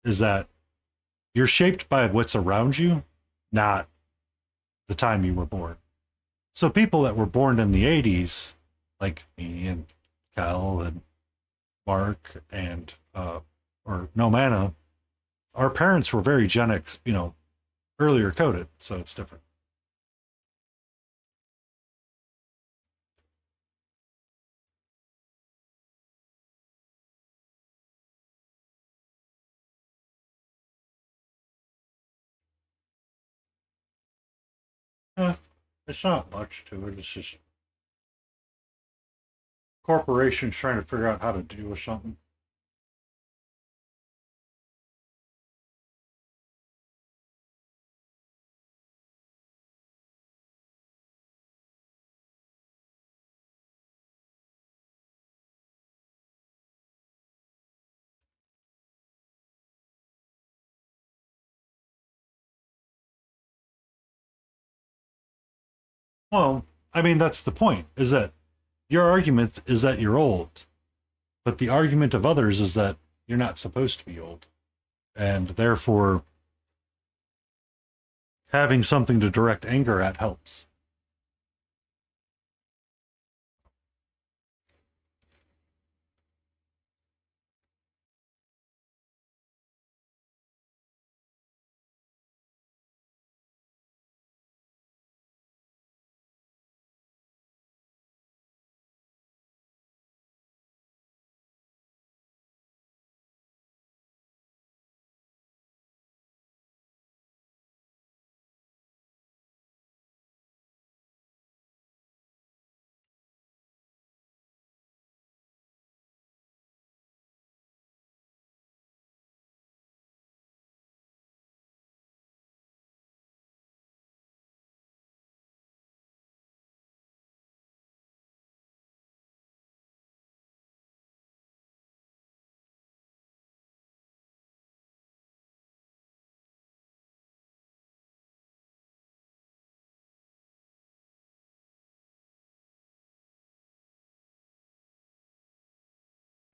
is that you're shaped by what's around you, not the time you were born. So people that were born in the 80s, like me and Cal and Mark and or No Mana, our parents were very Gen X, earlier coded, so it's different. It's not much to it. It's just corporations trying to figure out how to deal with something. Well, I mean, that's the point, is that your argument is that you're old, but the argument of others is that you're not supposed to be old. And therefore, having something to direct anger at helps.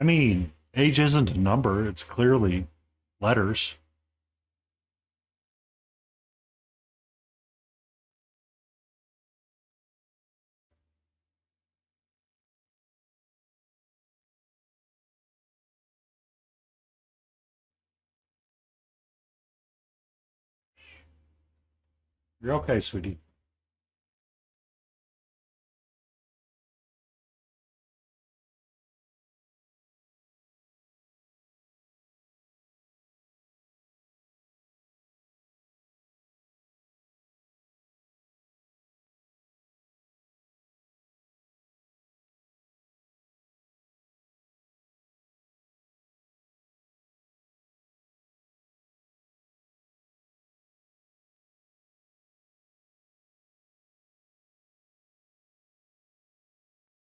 I mean, age isn't a number, it's clearly letters. You're okay, sweetie.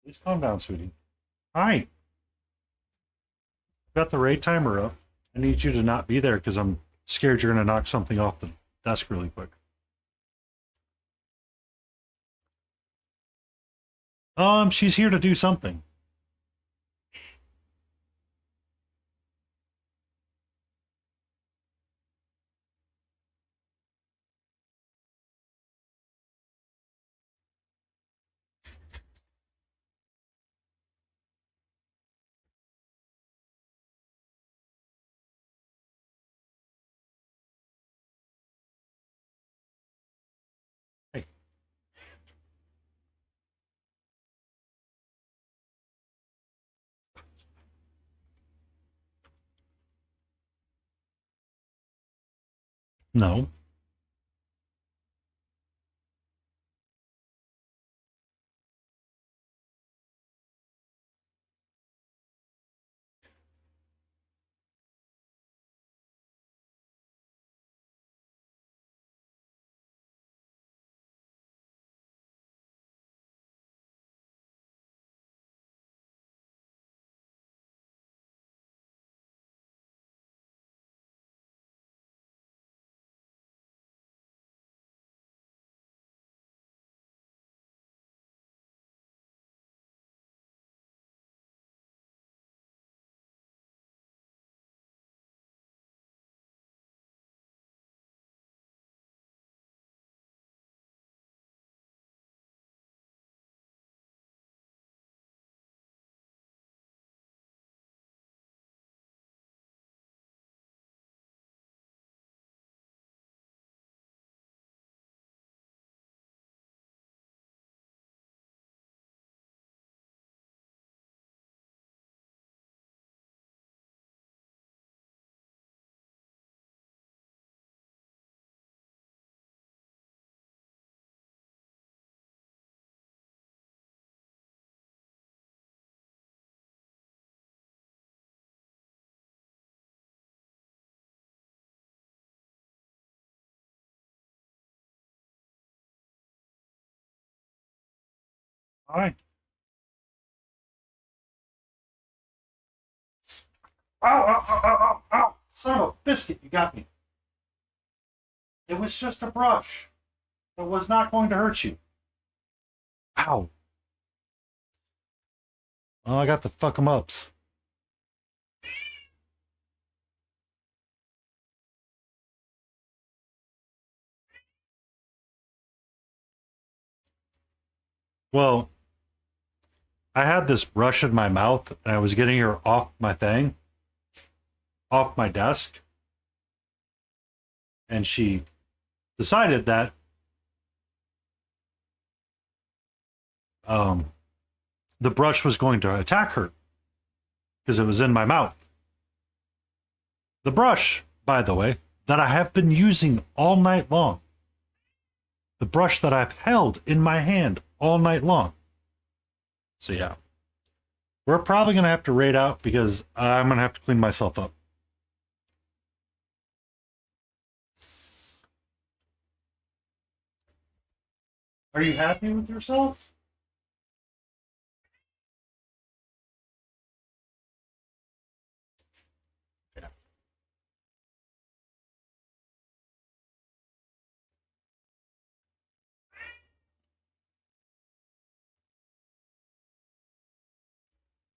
Please calm down, sweetie. Hi. Got the raid timer up. I need you to not be there because I'm scared you're going to knock something off the desk really quick. She's here to do something. Hey, no. Hi. Ow, ow, ow, ow, ow, ow. Son of a biscuit, you got me. It was just a brush. It was not going to hurt you. Ow. Oh, I got the fuck 'em ups. Well, I had this brush in my mouth and I was getting her off my thing, off my desk. And she decided that the brush was going to attack her because it was in my mouth. The brush, by the way, that I have been using all night long. The brush that I've held in my hand all night long. So yeah. We're probably going to have to raid out because I'm going to have to clean myself up. Are you happy with yourself? Yeah.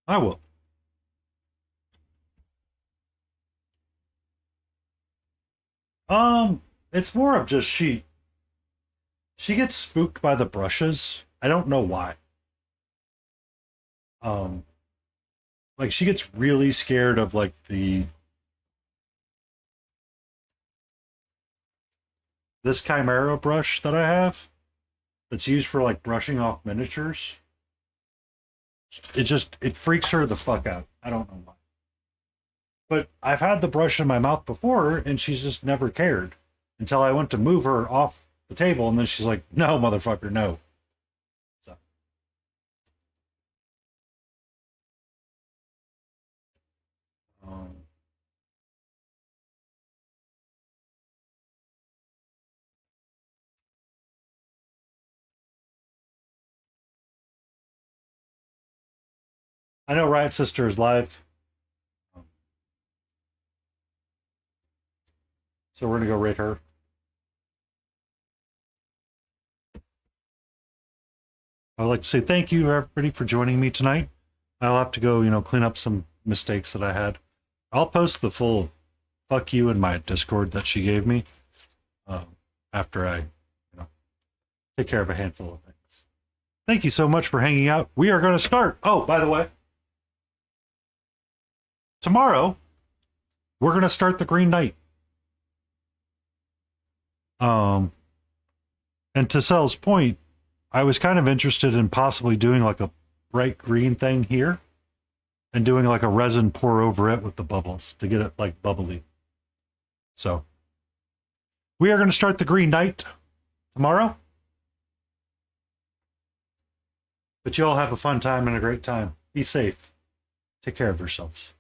I will. It's more of just she gets spooked by the brushes. I don't know why. Um, like she gets really scared of like this Chimera brush that I have that's used for like brushing off miniatures. It freaks her the fuck out. I don't know why. But I've had the brush in my mouth before and she's just never cared until I went to move her off the table and then she's like, "No, motherfucker, no." So um, I know Riot Sister is live. So we're gonna go rate her. I'd like to say thank you everybody for joining me tonight. I'll have to go, clean up some mistakes that I had. I'll post the full fuck you in my Discord that she gave me after I, take care of a handful of things. Thank you so much for hanging out. We are going to start. Oh, by the way, tomorrow we're going to start the Green Knight. And to Sel's point, I was kind of interested in possibly doing like a bright green thing here and doing like a resin pour over it with the bubbles to get it like bubbly. So we are going to start the Green Knight tomorrow. But you all have a fun time and a great time. Be safe. Take care of yourselves.